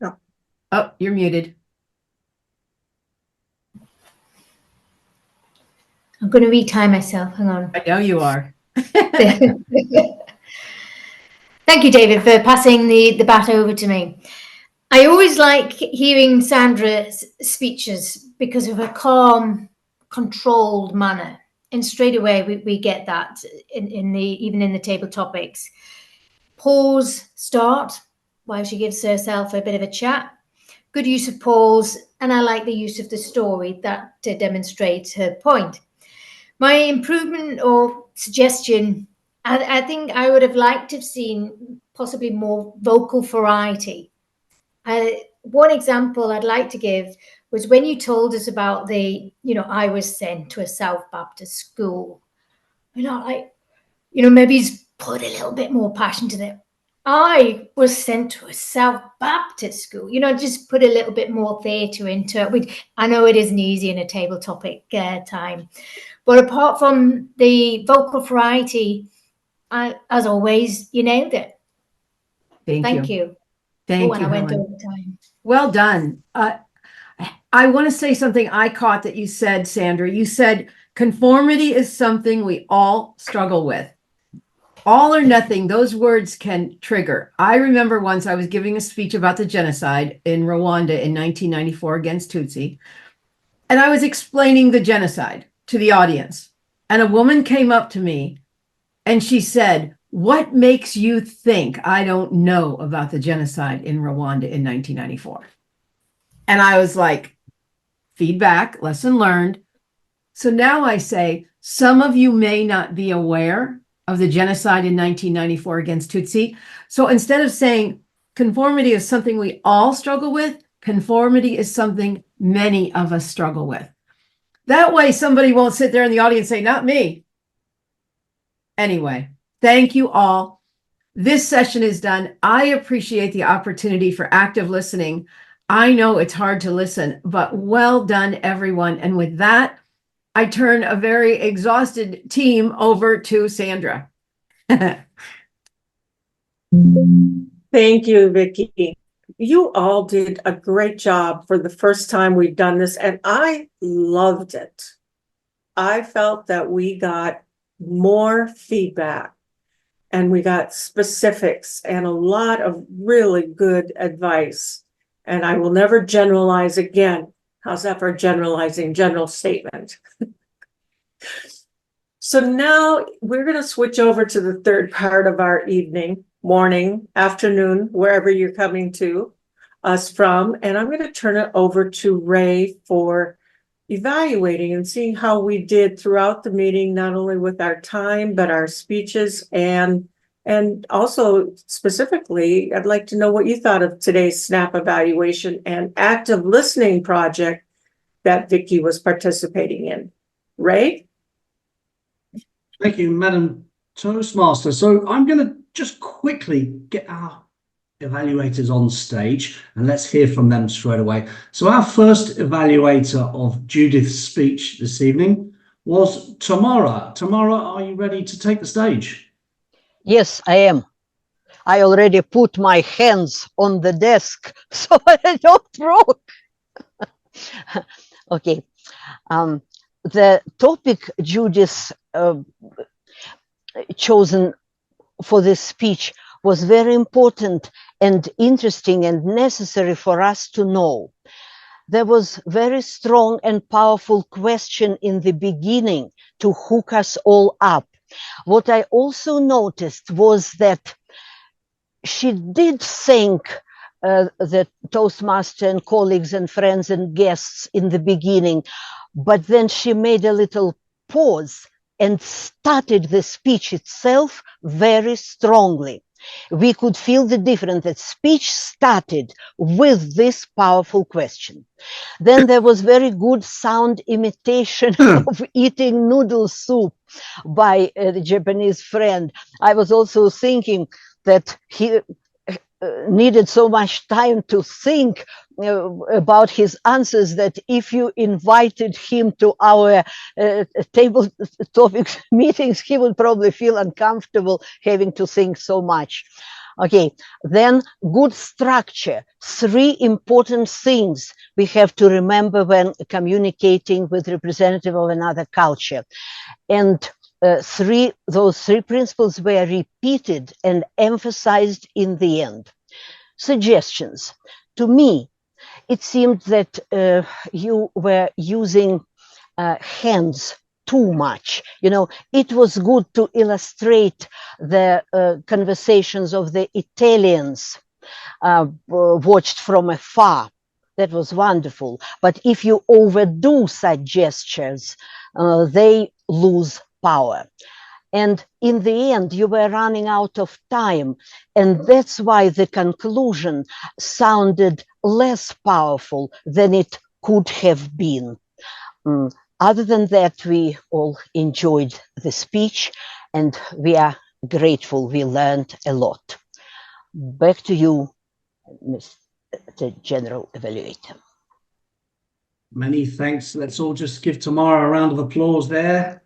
[SPEAKER 2] No.
[SPEAKER 11] Oh, you're muted.
[SPEAKER 8] I'm going to retime myself. Hang on.
[SPEAKER 11] I know you are.
[SPEAKER 8] Thank you, David, for passing the bat over to me. I always like hearing Sandra's speeches because of her calm, controlled manner. And straight away, we get that even in the table topics. Pause, start, while she gives herself a bit of a chat. Good use of pause, and I like the use of the story that demonstrates her point. My improvement or suggestion, I think I would have liked to have seen possibly more vocal variety. One example I'd like to give was when you told us about I was sent to a South Baptist school. Maybe put a little bit more passion to that. I was sent to a South Baptist school, just put a little bit more theatre into it. I know it isn't easy in a table topic time. But apart from the vocal variety, as always, you nailed it. Thank you.
[SPEAKER 11] Thank you,
[SPEAKER 8] I went
[SPEAKER 11] Helen.
[SPEAKER 8] over time.
[SPEAKER 11] Well done. I want to say something I caught that you said, Sandra. You said conformity is something we all struggle with. All or nothing, those words can trigger. I remember once I was giving a speech about the genocide in Rwanda in 1994 against Tutsi, and I was explaining the genocide to the audience. And a woman came up to me and she said, "What makes you think I don't know about the genocide in Rwanda in 1994? And I was like, feedback, lesson learned. So now I say, some of you may not be aware of the genocide in 1994 against Tutsi. So instead of saying conformity is something we all struggle with, conformity is something many of us struggle with. That way somebody won't sit there in the audience and say, not me. Anyway, thank you all. This session is done. I appreciate the opportunity for active listening. I know it's hard to listen, but well done, everyone. And with that, I turn a very exhausted team over to Sandra.
[SPEAKER 2] Thank you, Vicki. You all did a great job for the first time we've done this, and I loved it. I felt that we got more feedback and we got specifics and a lot of really good advice. And I will never generalize again. How's that for generalizing? General statement. So now we're going to switch over to the third part of our evening, morning, afternoon, wherever you're coming to us from. And I'm going to turn it over to Ray for evaluating and seeing how we did throughout the meeting, not only with our time, but our speeches and also specifically, I'd like to know what you thought of today's SNAP evaluation and active listening project that Vicky was participating in. Ray?
[SPEAKER 6] Thank you, Madam Toastmaster. So I'm going to just quickly get our evaluators on stage and let's hear from them straight away. So our first evaluator of Judith's speech this evening was Tamara. Tamara, are you ready to take the stage?
[SPEAKER 9] Yes, I am. I already put my hands on the desk so I don't broke. Okay. The topic Judith chosen for this speech was very important and interesting and necessary for us to know. There was very strong and powerful question in the beginning to hook us all up. What I also noticed was that she did thank the Toastmaster and colleagues and friends and guests in the beginning, but then she made a little pause and started the speech itself very strongly. We could feel the difference. That speech started with this powerful question. Then there was very good sound imitation of eating noodle soup by the Japanese friend. I was also thinking that he needed so much time to think about his answers that if you invited him to our table topics meetings, he would probably feel uncomfortable having to think so much. Okay, then good structure. 3 important things we have to remember when communicating with representative of another culture. And those three principles were repeated and emphasized in the end. Suggestions. To me, it seemed that you were using hands too much. You know, it was good to illustrate the conversations of the Italians watched from afar. That was wonderful. But if you overdo such gestures, they lose power. And in the end, you were running out of time. And that's why the conclusion sounded less powerful than it could have been. Other than that, we all enjoyed the speech and we are grateful. We learned a lot. Back to you, Mr. General Evaluator.
[SPEAKER 6] Many thanks. Let's all just give Tamara a round of applause there.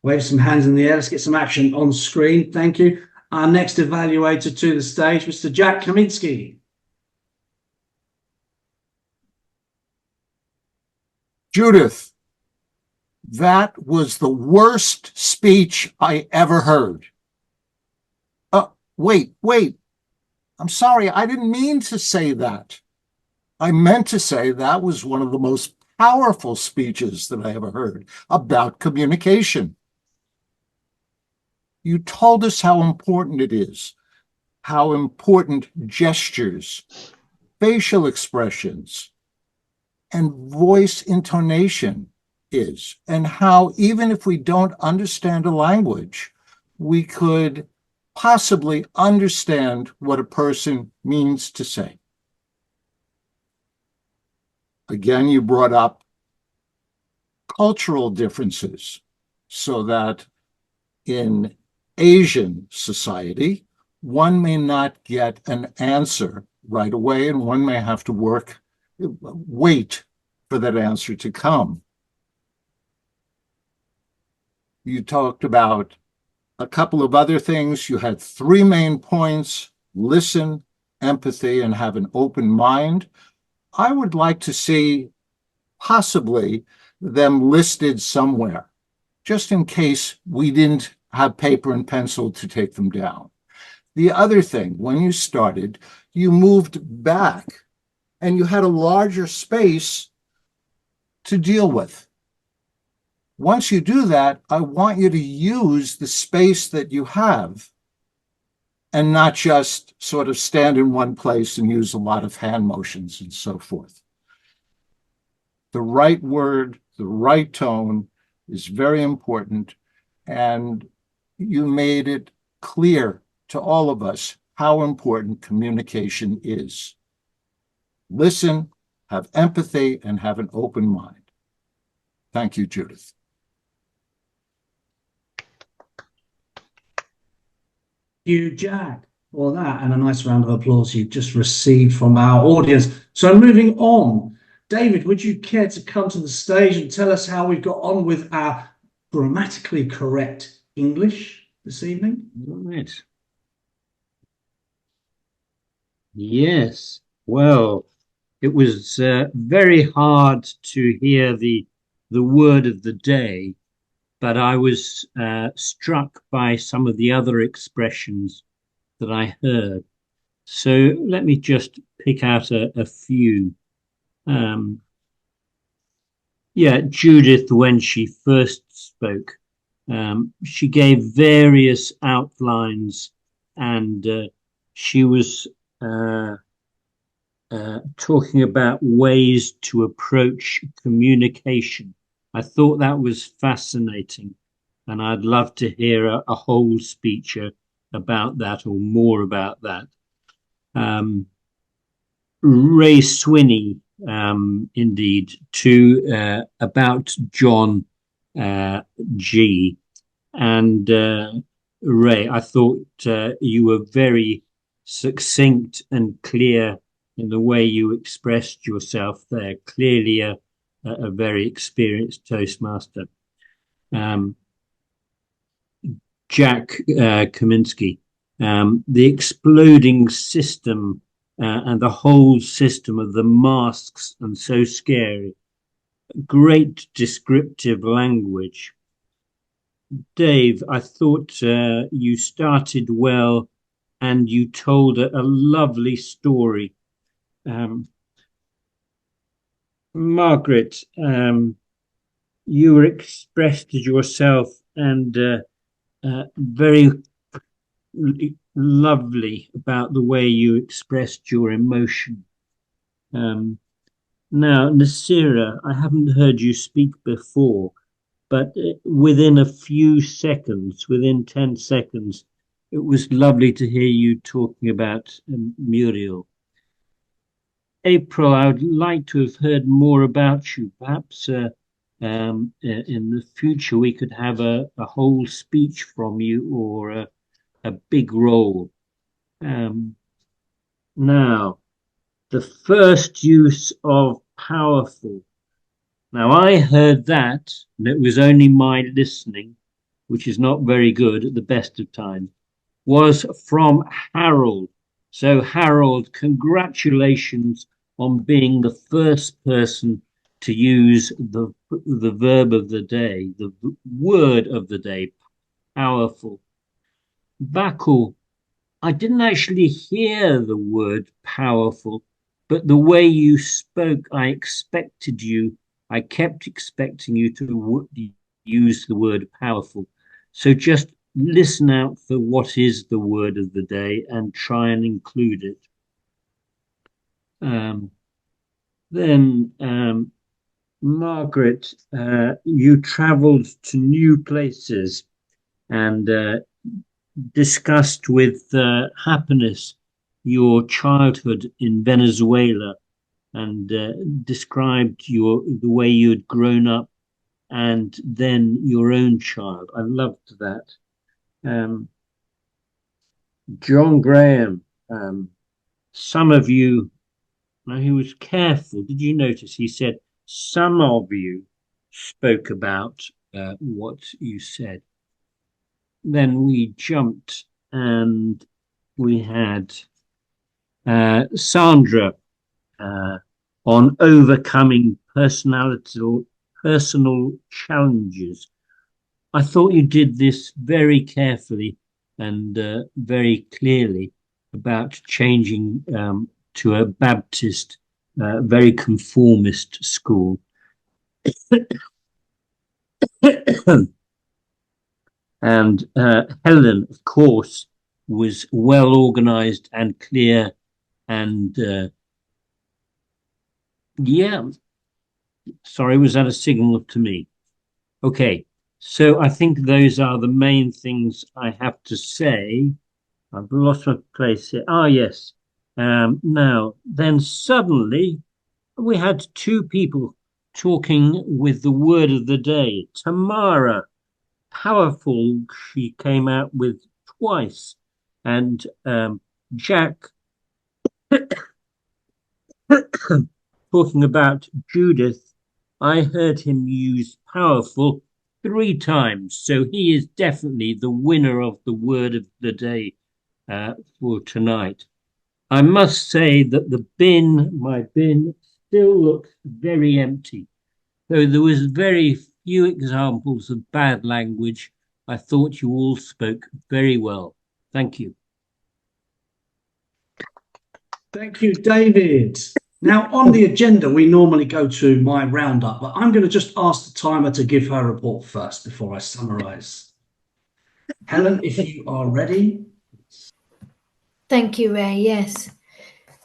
[SPEAKER 6] Wave some hands in the air. Let's get some action on screen. Thank you. Our next evaluator to the stage, Mr. Jack Kaminsky.
[SPEAKER 19] Judith, that was the worst speech I ever heard. Wait. I'm sorry. I didn't mean to say that. I meant to say that was one of the most powerful speeches that I ever heard about communication. You told us how important it is, how important gestures, facial expressions, and voice intonation is, and how even if we don't understand a language, we could possibly understand what a person means to say. Again, you brought up cultural differences, so that in Asian society, one may not get an answer right away, and one may have to wait for that answer to come. You talked about a couple of other things. You had 3 main points: listen, empathy, and have an open mind. I would like to see possibly them listed somewhere, just in case we didn't have paper and pencil to take them down. The other thing, when you started, you moved back and you had a larger space to deal with. Once you do that, I want you to use the space that you have and not just sort of stand in one place and use a lot of hand motions and so forth. The right word, the right tone is very important. And you made it clear to all of us how important communication is. Listen, have empathy, and have an open mind. Thank you, Judith.
[SPEAKER 6] You, Jack, for that, and a nice round of applause you've just received from our audience. So moving on, David, would you care to come to the stage and tell us how we've got on with our grammatically correct English this evening?
[SPEAKER 7] Right. Yes. Well, it was very hard to hear the word of the day, but I was struck by some of the other expressions that I heard. So let me just pick out a few. Yeah, Judith, when she first spoke, she gave various outlines, and she was talking about ways to approach communication. I thought that was fascinating, and I'd love to hear a whole speech about that or more about that. Ray Swinney, indeed, about John G. And Ray, I thought you were very succinct and clear in the way you expressed yourself there. Clearly a very experienced Toastmaster. Jack Kaminsky, the exploding system and the whole system of the masks, and so scary. Great descriptive language. Dave, I thought you started well and you told a lovely story. Margaret, you were expressed as yourself and very lovely about the way you expressed your emotion. Now, Nasira, I haven't heard you speak before, but within a few seconds, within 10 seconds, it was lovely to hear you talking about Muriel. April, I would like to have heard more about you. Perhaps in the future we could have a whole speech from you, or a big role. Now, the first use of powerful. Now, I heard that, and it was only my listening, which is not very good at the best of times, was from Harold. So, Harold, congratulations on being the first person to use the verb of the day, the word of the day, powerful. Bakul, I didn't actually hear the word powerful, but the way you spoke, I kept expecting you to use the word powerful. So just listen out for what is the word of the day and try and include it. Then, Margaret, you traveled to new places and discussed with happiness your childhood in Venezuela, and described the way you had grown up and then your own child. I loved that. John Graham, some of you, now he was careful. Did you notice he said some of you spoke about what you said? Then we jumped and we had Sandra on overcoming personal challenges. I thought you did this very carefully and very clearly about changing to a Baptist, very conformist school. And Helen, of course, was well organized and clear, and yeah, Sorry, was that a signal to me? Okay, so I think those are the main things I have to say. I've lost my place here. Ah, yes. Now, then suddenly we had two people talking with the word of the day. Tamara, powerful, she came out with twice. And Jack, talking about Judith, I heard him use powerful 3 times. So he is definitely the winner of the word of the day for tonight. I must say that my bin, still looks very empty. Though there was very few examples of bad language, I thought you all spoke very well. Thank you.
[SPEAKER 6] Thank you, David. Now, on the agenda, we normally go to my roundup, but I'm going to just ask the timer to give her report first before I summarise. Helen, if you are ready.
[SPEAKER 8] Thank you, Ray. Yes.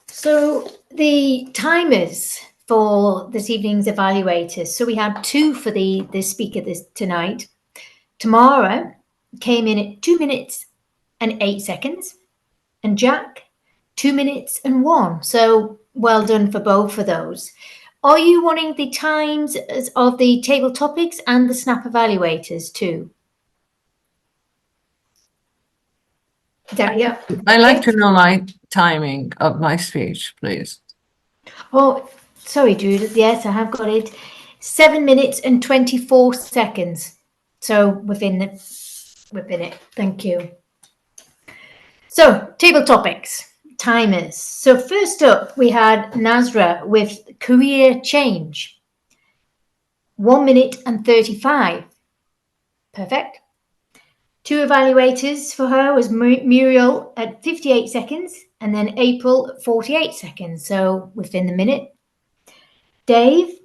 [SPEAKER 8] So the timers for this evening's evaluators. So we had 2 for the speaker tonight. Tamara came in at 2 minutes and 8 seconds, and Jack 2 minutes and 1. So well done for both of those. Are you wanting the times of the table topics and the snap evaluators too? Yeah.
[SPEAKER 10] I'd like to know my timing of my speech, please.
[SPEAKER 8] Oh, sorry, Judith. Yes, I have got it. 7 minutes and 24 seconds. So within it. Thank you. So table topics, timers. So first up, we had Nazra with career change. 1 minute and 35. Perfect. 2 evaluators for her was Muriel at 58 seconds and then April at 48 seconds. So within the minute. Dave,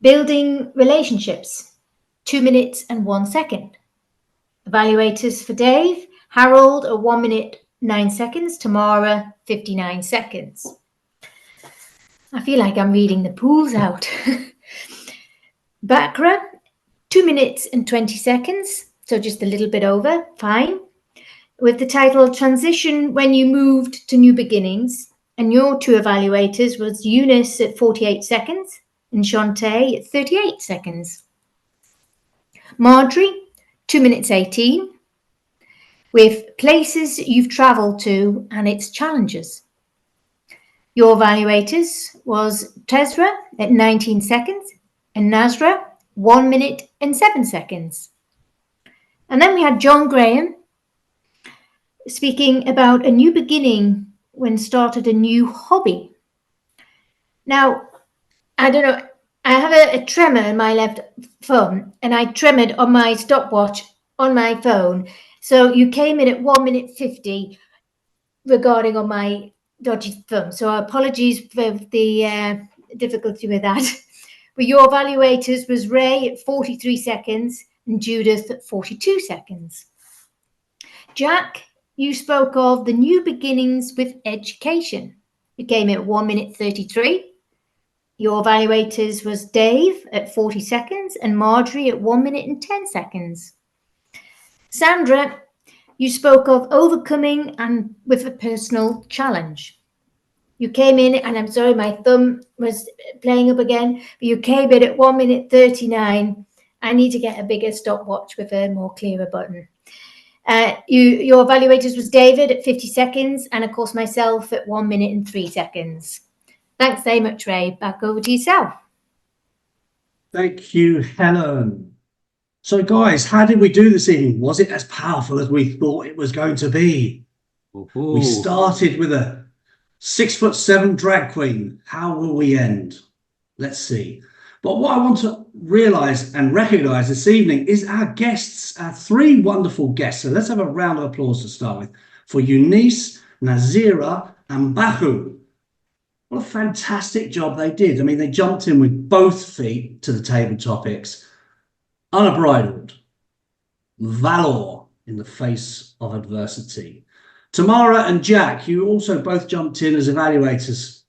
[SPEAKER 8] building relationships, 2 minutes and 1 second. Evaluators for Dave, Harold at 1 minute 9 seconds, Tamara 59 seconds. I feel like I'm reading the pools out. Bakra, 2 minutes and 20 seconds, so just a little bit over, fine. With the title Transition When You Moved to New Beginnings, and your 2 evaluators was Eunice at 48 seconds and Shantae at 38 seconds. Marjorie, 2 minutes 18, with places you've travelled to and its challenges. Your evaluators was Tesra at 19 seconds and Nazra 1 minute and 7 seconds. And then we had John Graham speaking about a new beginning when started a new hobby. Now, I don't know, I have a tremor in my left thumb and I tremored on my stopwatch on my phone. So you came in at 1 minute 50 regarding on my dodgy thumb. So apologies for the difficulty with that. But your evaluators was Ray at 43 seconds and Judith at 42 seconds. Jack, you spoke of the new beginnings with education. You came in at 1 minute 33. Your evaluators was Dave at 40 seconds and Marjorie at 1 minute and 10 seconds. Sandra, you spoke of overcoming and with a personal challenge. You came in, and I'm sorry, my thumb was playing up again, but you came in at 1 minute 39. I need to get a bigger stopwatch with a more clearer button. Your evaluators was David at 50 seconds, and of course myself at 1 minute and 3 seconds. Thanks very much, Ray. Back over to yourself.
[SPEAKER 6] Thank you, Helen. So, guys, how did we do this evening? Was it as powerful as we thought it was going to be?
[SPEAKER 7] Ooh.
[SPEAKER 6] We started with a 6'7" drag queen. How will we end? Let's see. But what I want to realise and recognise this evening is our guests, our 3 wonderful guests. So let's have a round of applause to start with for Eunice, Nazira, and Bahu. What a fantastic job they did. I mean, they jumped in with both feet to the table topics. Unbridled valor in the face of adversity. Tamara and Jack, you also both jumped in as evaluators.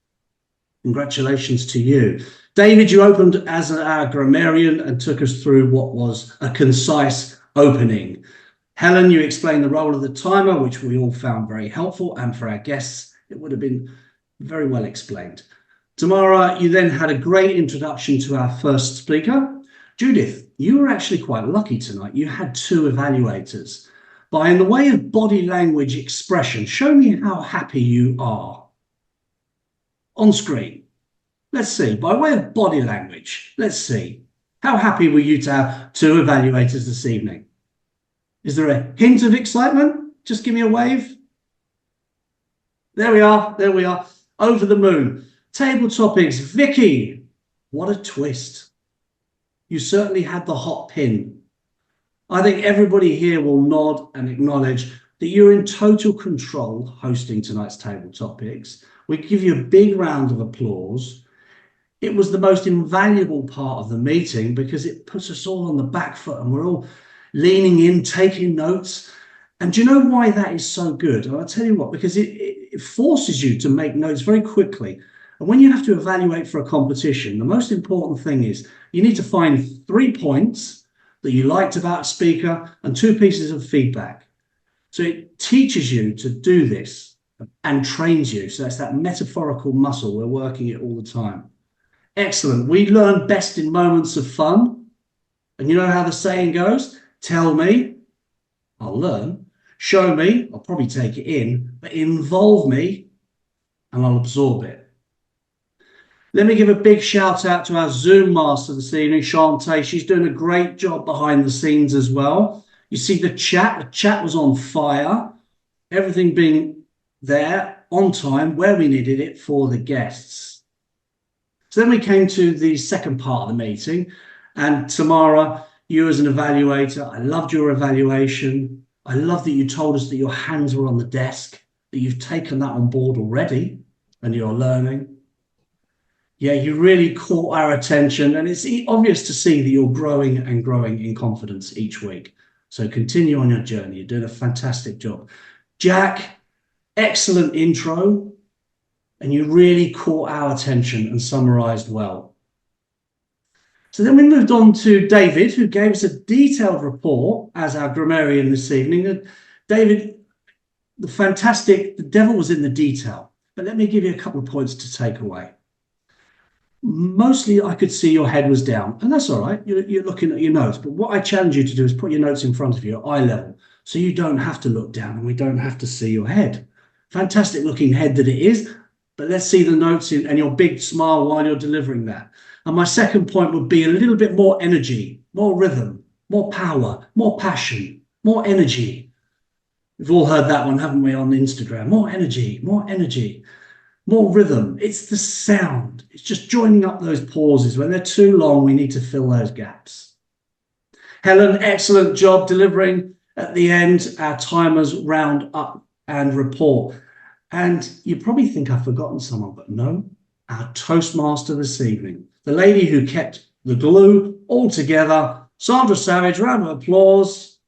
[SPEAKER 6] Congratulations to you. David, you opened as our grammarian and took us through what was a concise opening. Helen, you explained the role of the timer, which we all found very helpful, and for our guests, it would have been very well explained. Tamara, you then had a great introduction to our first speaker. Judith, you were actually quite lucky tonight. You had 2 evaluators. By in the way of body language expression, show me how happy you are. On screen. Let's see. By way of body language, let's see. How happy were you to have 2 evaluators this evening? Is there a hint of excitement? Just give me a wave. There we are. There we are. Over the moon. Table topics. Vicky, what a twist. You certainly had the hot pin. I think everybody here will nod and acknowledge that you're in total control hosting tonight's table topics. We give you a big round of applause. It was the most invaluable part of the meeting because it puts us all on the back foot and we're all leaning in, taking notes. And do you know why that is so good? And I'll tell you what, because it forces you to make notes very quickly. And when you have to evaluate for a competition, the most important thing is you need to find 3 points that you liked about a speaker and 2 pieces of feedback. So it teaches you to do this and trains you. So that's that metaphorical muscle. We're working it all the time. Excellent. We learn best in moments of fun. And you know how the saying goes? Tell me, I'll learn. Show me, I'll probably take it in. But involve me, and I'll absorb it. Let me give a big shout out to our Zoom master this evening, Shantae. She's doing a great job behind the scenes as well. You see the chat was on fire. Everything being there on time where we needed it for the guests. So then we came to the second part of the meeting. And Tamara, you as an evaluator, I loved your evaluation. I love that you told us that your hands were on the desk, that you've taken that on board already and you're learning. Yeah, you really caught our attention, and it's obvious to see that you're growing and growing in confidence each week. So continue on your journey. You're doing a fantastic job. Jack, excellent intro, and you really caught our attention and summarized well. So then we moved on to David, who gave us a detailed report as our grammarian this evening. And David, the devil was in the detail, but let me give you a couple of points to take away. Mostly I could see your head was down, and that's all right. You're looking at your notes, but what I challenge you to do is put your notes in front of you at eye level, so you don't have to look down and we don't have to see your head. Fantastic looking head that it is, but let's see the notes in and your big smile while you're delivering that. And my second point would be a little bit more energy, more rhythm, more power, more passion, more energy. We've all heard that one, haven't we, on Instagram? More energy, more energy. More rhythm. It's the sound. It's just joining up those pauses. When they're too long, we need to fill those gaps. Helen, excellent job delivering at the end our timers round up and report. And you probably think I've forgotten someone, but no, our Toastmaster this evening, the lady who kept the glue all together, Sandra Savage, round of applause.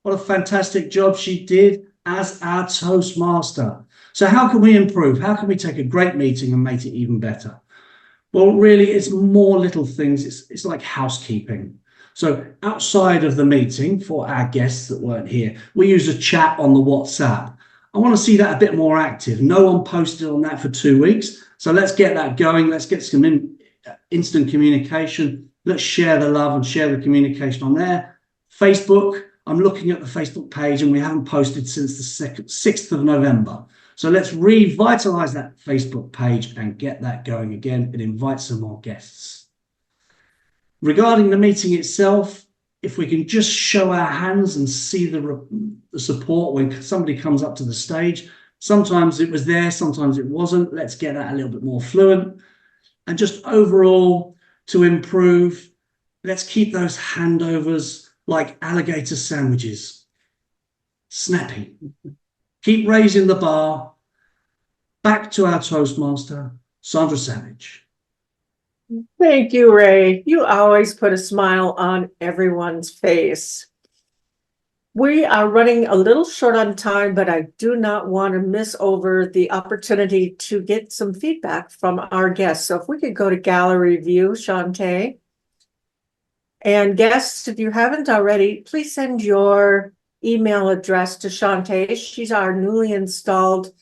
[SPEAKER 6] What a fantastic job she did as our Toastmaster. So how can we improve? How can we take a great meeting and make it even better? Well, really, it's more little things. It's like housekeeping. So outside of the meeting, for our guests that weren't here, we use a chat on the WhatsApp. I want to see that a bit more active. No one posted on that for 2 weeks. So let's get that going. Let's get some instant communication. Let's share the love and share the communication on there. Facebook, I'm looking at the Facebook page and we haven't posted since the 6th of November. So let's revitalize that Facebook page and get that going again and invite some more guests. Regarding the meeting itself, if we can just show our hands and see the support when somebody comes up to the stage. Sometimes it was there, sometimes it wasn't. Let's get that a little bit more fluent. And just overall, to improve, let's keep those handovers like alligator sandwiches. Snappy. Keep raising the bar. Back to our Toastmaster, Sandra Savage.
[SPEAKER 2] Thank you, Ray. You always put a smile on everyone's face. We are running a little short on time, but I do not want to miss over the opportunity to get some feedback from our guests. So if we could go to gallery view, Shantae. And guests, if you haven't already, please send your email address to Shantae. She's our newly installed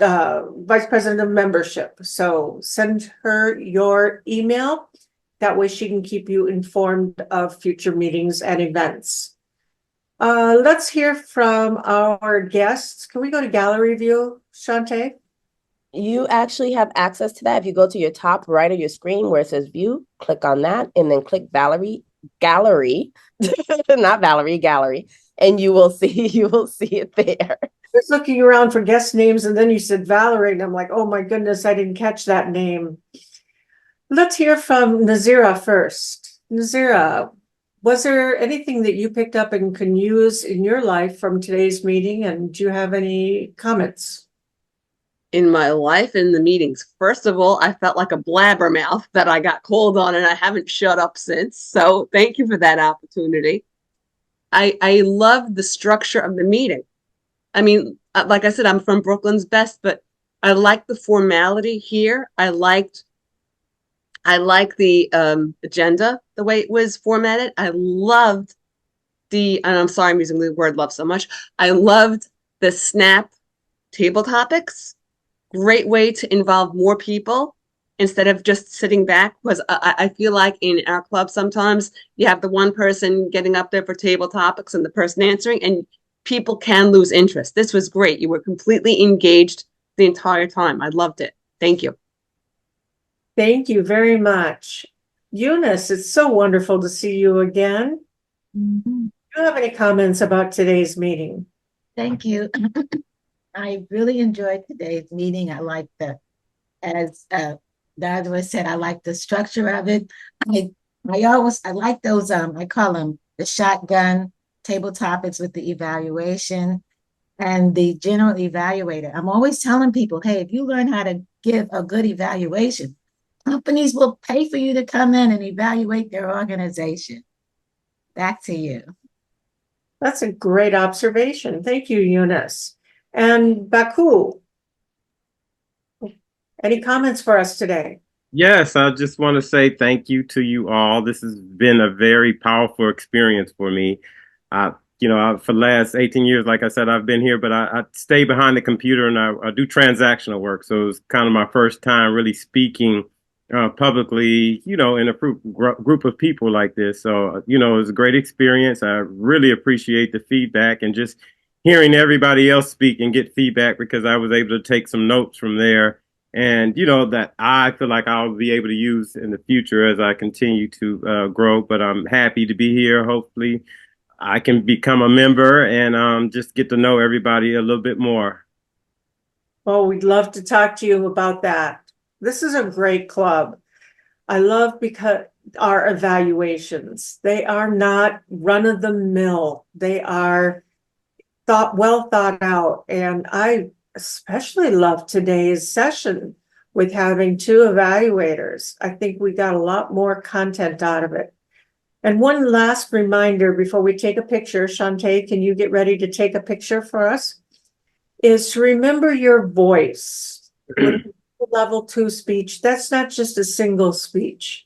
[SPEAKER 2] Vice President of Membership. So send her your email. That way she can keep you informed of future meetings and events. Let's hear from our guests. Can we go to gallery view, Shantae?
[SPEAKER 16] You actually have access to that. If you go to your top right of your screen where it says view, click on that and then click gallery, not Valerie, gallery, and you will see it there.
[SPEAKER 2] I was looking around for guest names and then you said Valerie and I'm like, oh my goodness, I didn't catch that name. Let's hear from Nazira first. Nazira, was there anything that you picked up and can use in your life from today's meeting? And do you have any comments?
[SPEAKER 3] In my life, in the meetings, first of all, I felt like a blabbermouth that I got called on and I haven't shut up since. So thank you for that opportunity. I love the structure of the meeting. I mean, like I said, I'm from Brooklyn's Best, but I like the formality here. I like the agenda, the way it was formatted. I loved and I'm sorry I'm using the word love so much. I loved the snap table topics. Great way to involve more people instead of just sitting back. Because I feel like in our club sometimes you have the one person getting up there for table topics and the person answering, and people can lose interest. This was great. You were completely engaged the entire time. I loved it. Thank you.
[SPEAKER 2] Thank you very much. Eunice, it's so wonderful to see you again.
[SPEAKER 15] Mm-hmm.
[SPEAKER 2] Do you have any comments about today's meeting?
[SPEAKER 15] Thank you. I really enjoyed today's meeting. I like as Sandra said, I like the structure of it. I like those, I call them the shotgun table topics with the evaluation and the general evaluator. I'm always telling people, hey, if you learn how to give a good evaluation, companies will pay for you to come in and evaluate their organization. Back to you.
[SPEAKER 2] That's a great observation. Thank you, Eunice. And Baku, any comments for us today?
[SPEAKER 4] Yes, I just want to say thank you to you all. This has been a very powerful experience for me. For the last 18 years, like I said, I've been here, but I stay behind the computer and I do transactional work. So it was kind of my first time really speaking publicly, in a group of people like this. So, it was a great experience. I really appreciate the feedback and just hearing everybody else speak and get feedback, because I was able to take some notes from there. And, that I feel like I'll be able to use in the future as I continue to grow. But I'm happy to be here. Hopefully I can become a member and just get to know everybody a little bit more.
[SPEAKER 2] Oh, we'd love to talk to you about that. This is a great club. I love because our evaluations, they are not run of the mill. They are well thought out. And I especially love today's session with having two evaluators. I think we got a lot more content out of it. And one last reminder before we take a picture, Shantae, can you get ready to take a picture for us? Is to remember your voice. Level 2 speech, that's not just a single speech.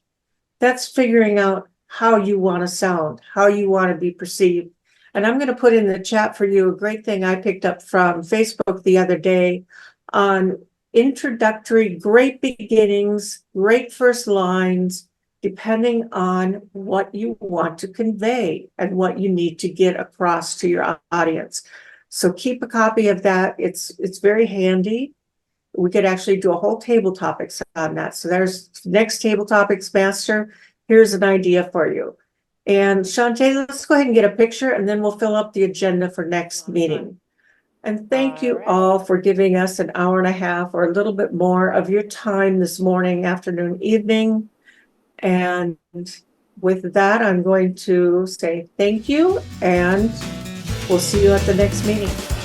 [SPEAKER 2] That's figuring out how you want to sound, how you want to be perceived. And I'm going to put in the chat for you a great thing I picked up from Facebook the other day on introductory, great beginnings, great first lines, depending on what you want to convey and what you need to get across to your audience. So keep a copy of that. It's very handy. We could actually do a whole table topics on that. So there's next table topics master. Here's an idea for you. And Shantae, let's go ahead and get a picture and then we'll fill up the agenda for next meeting. And thank you all for giving us an hour and a half or a little bit more of your time this morning, afternoon, evening. And with that, I'm going to say thank you and we'll see you at the next meeting.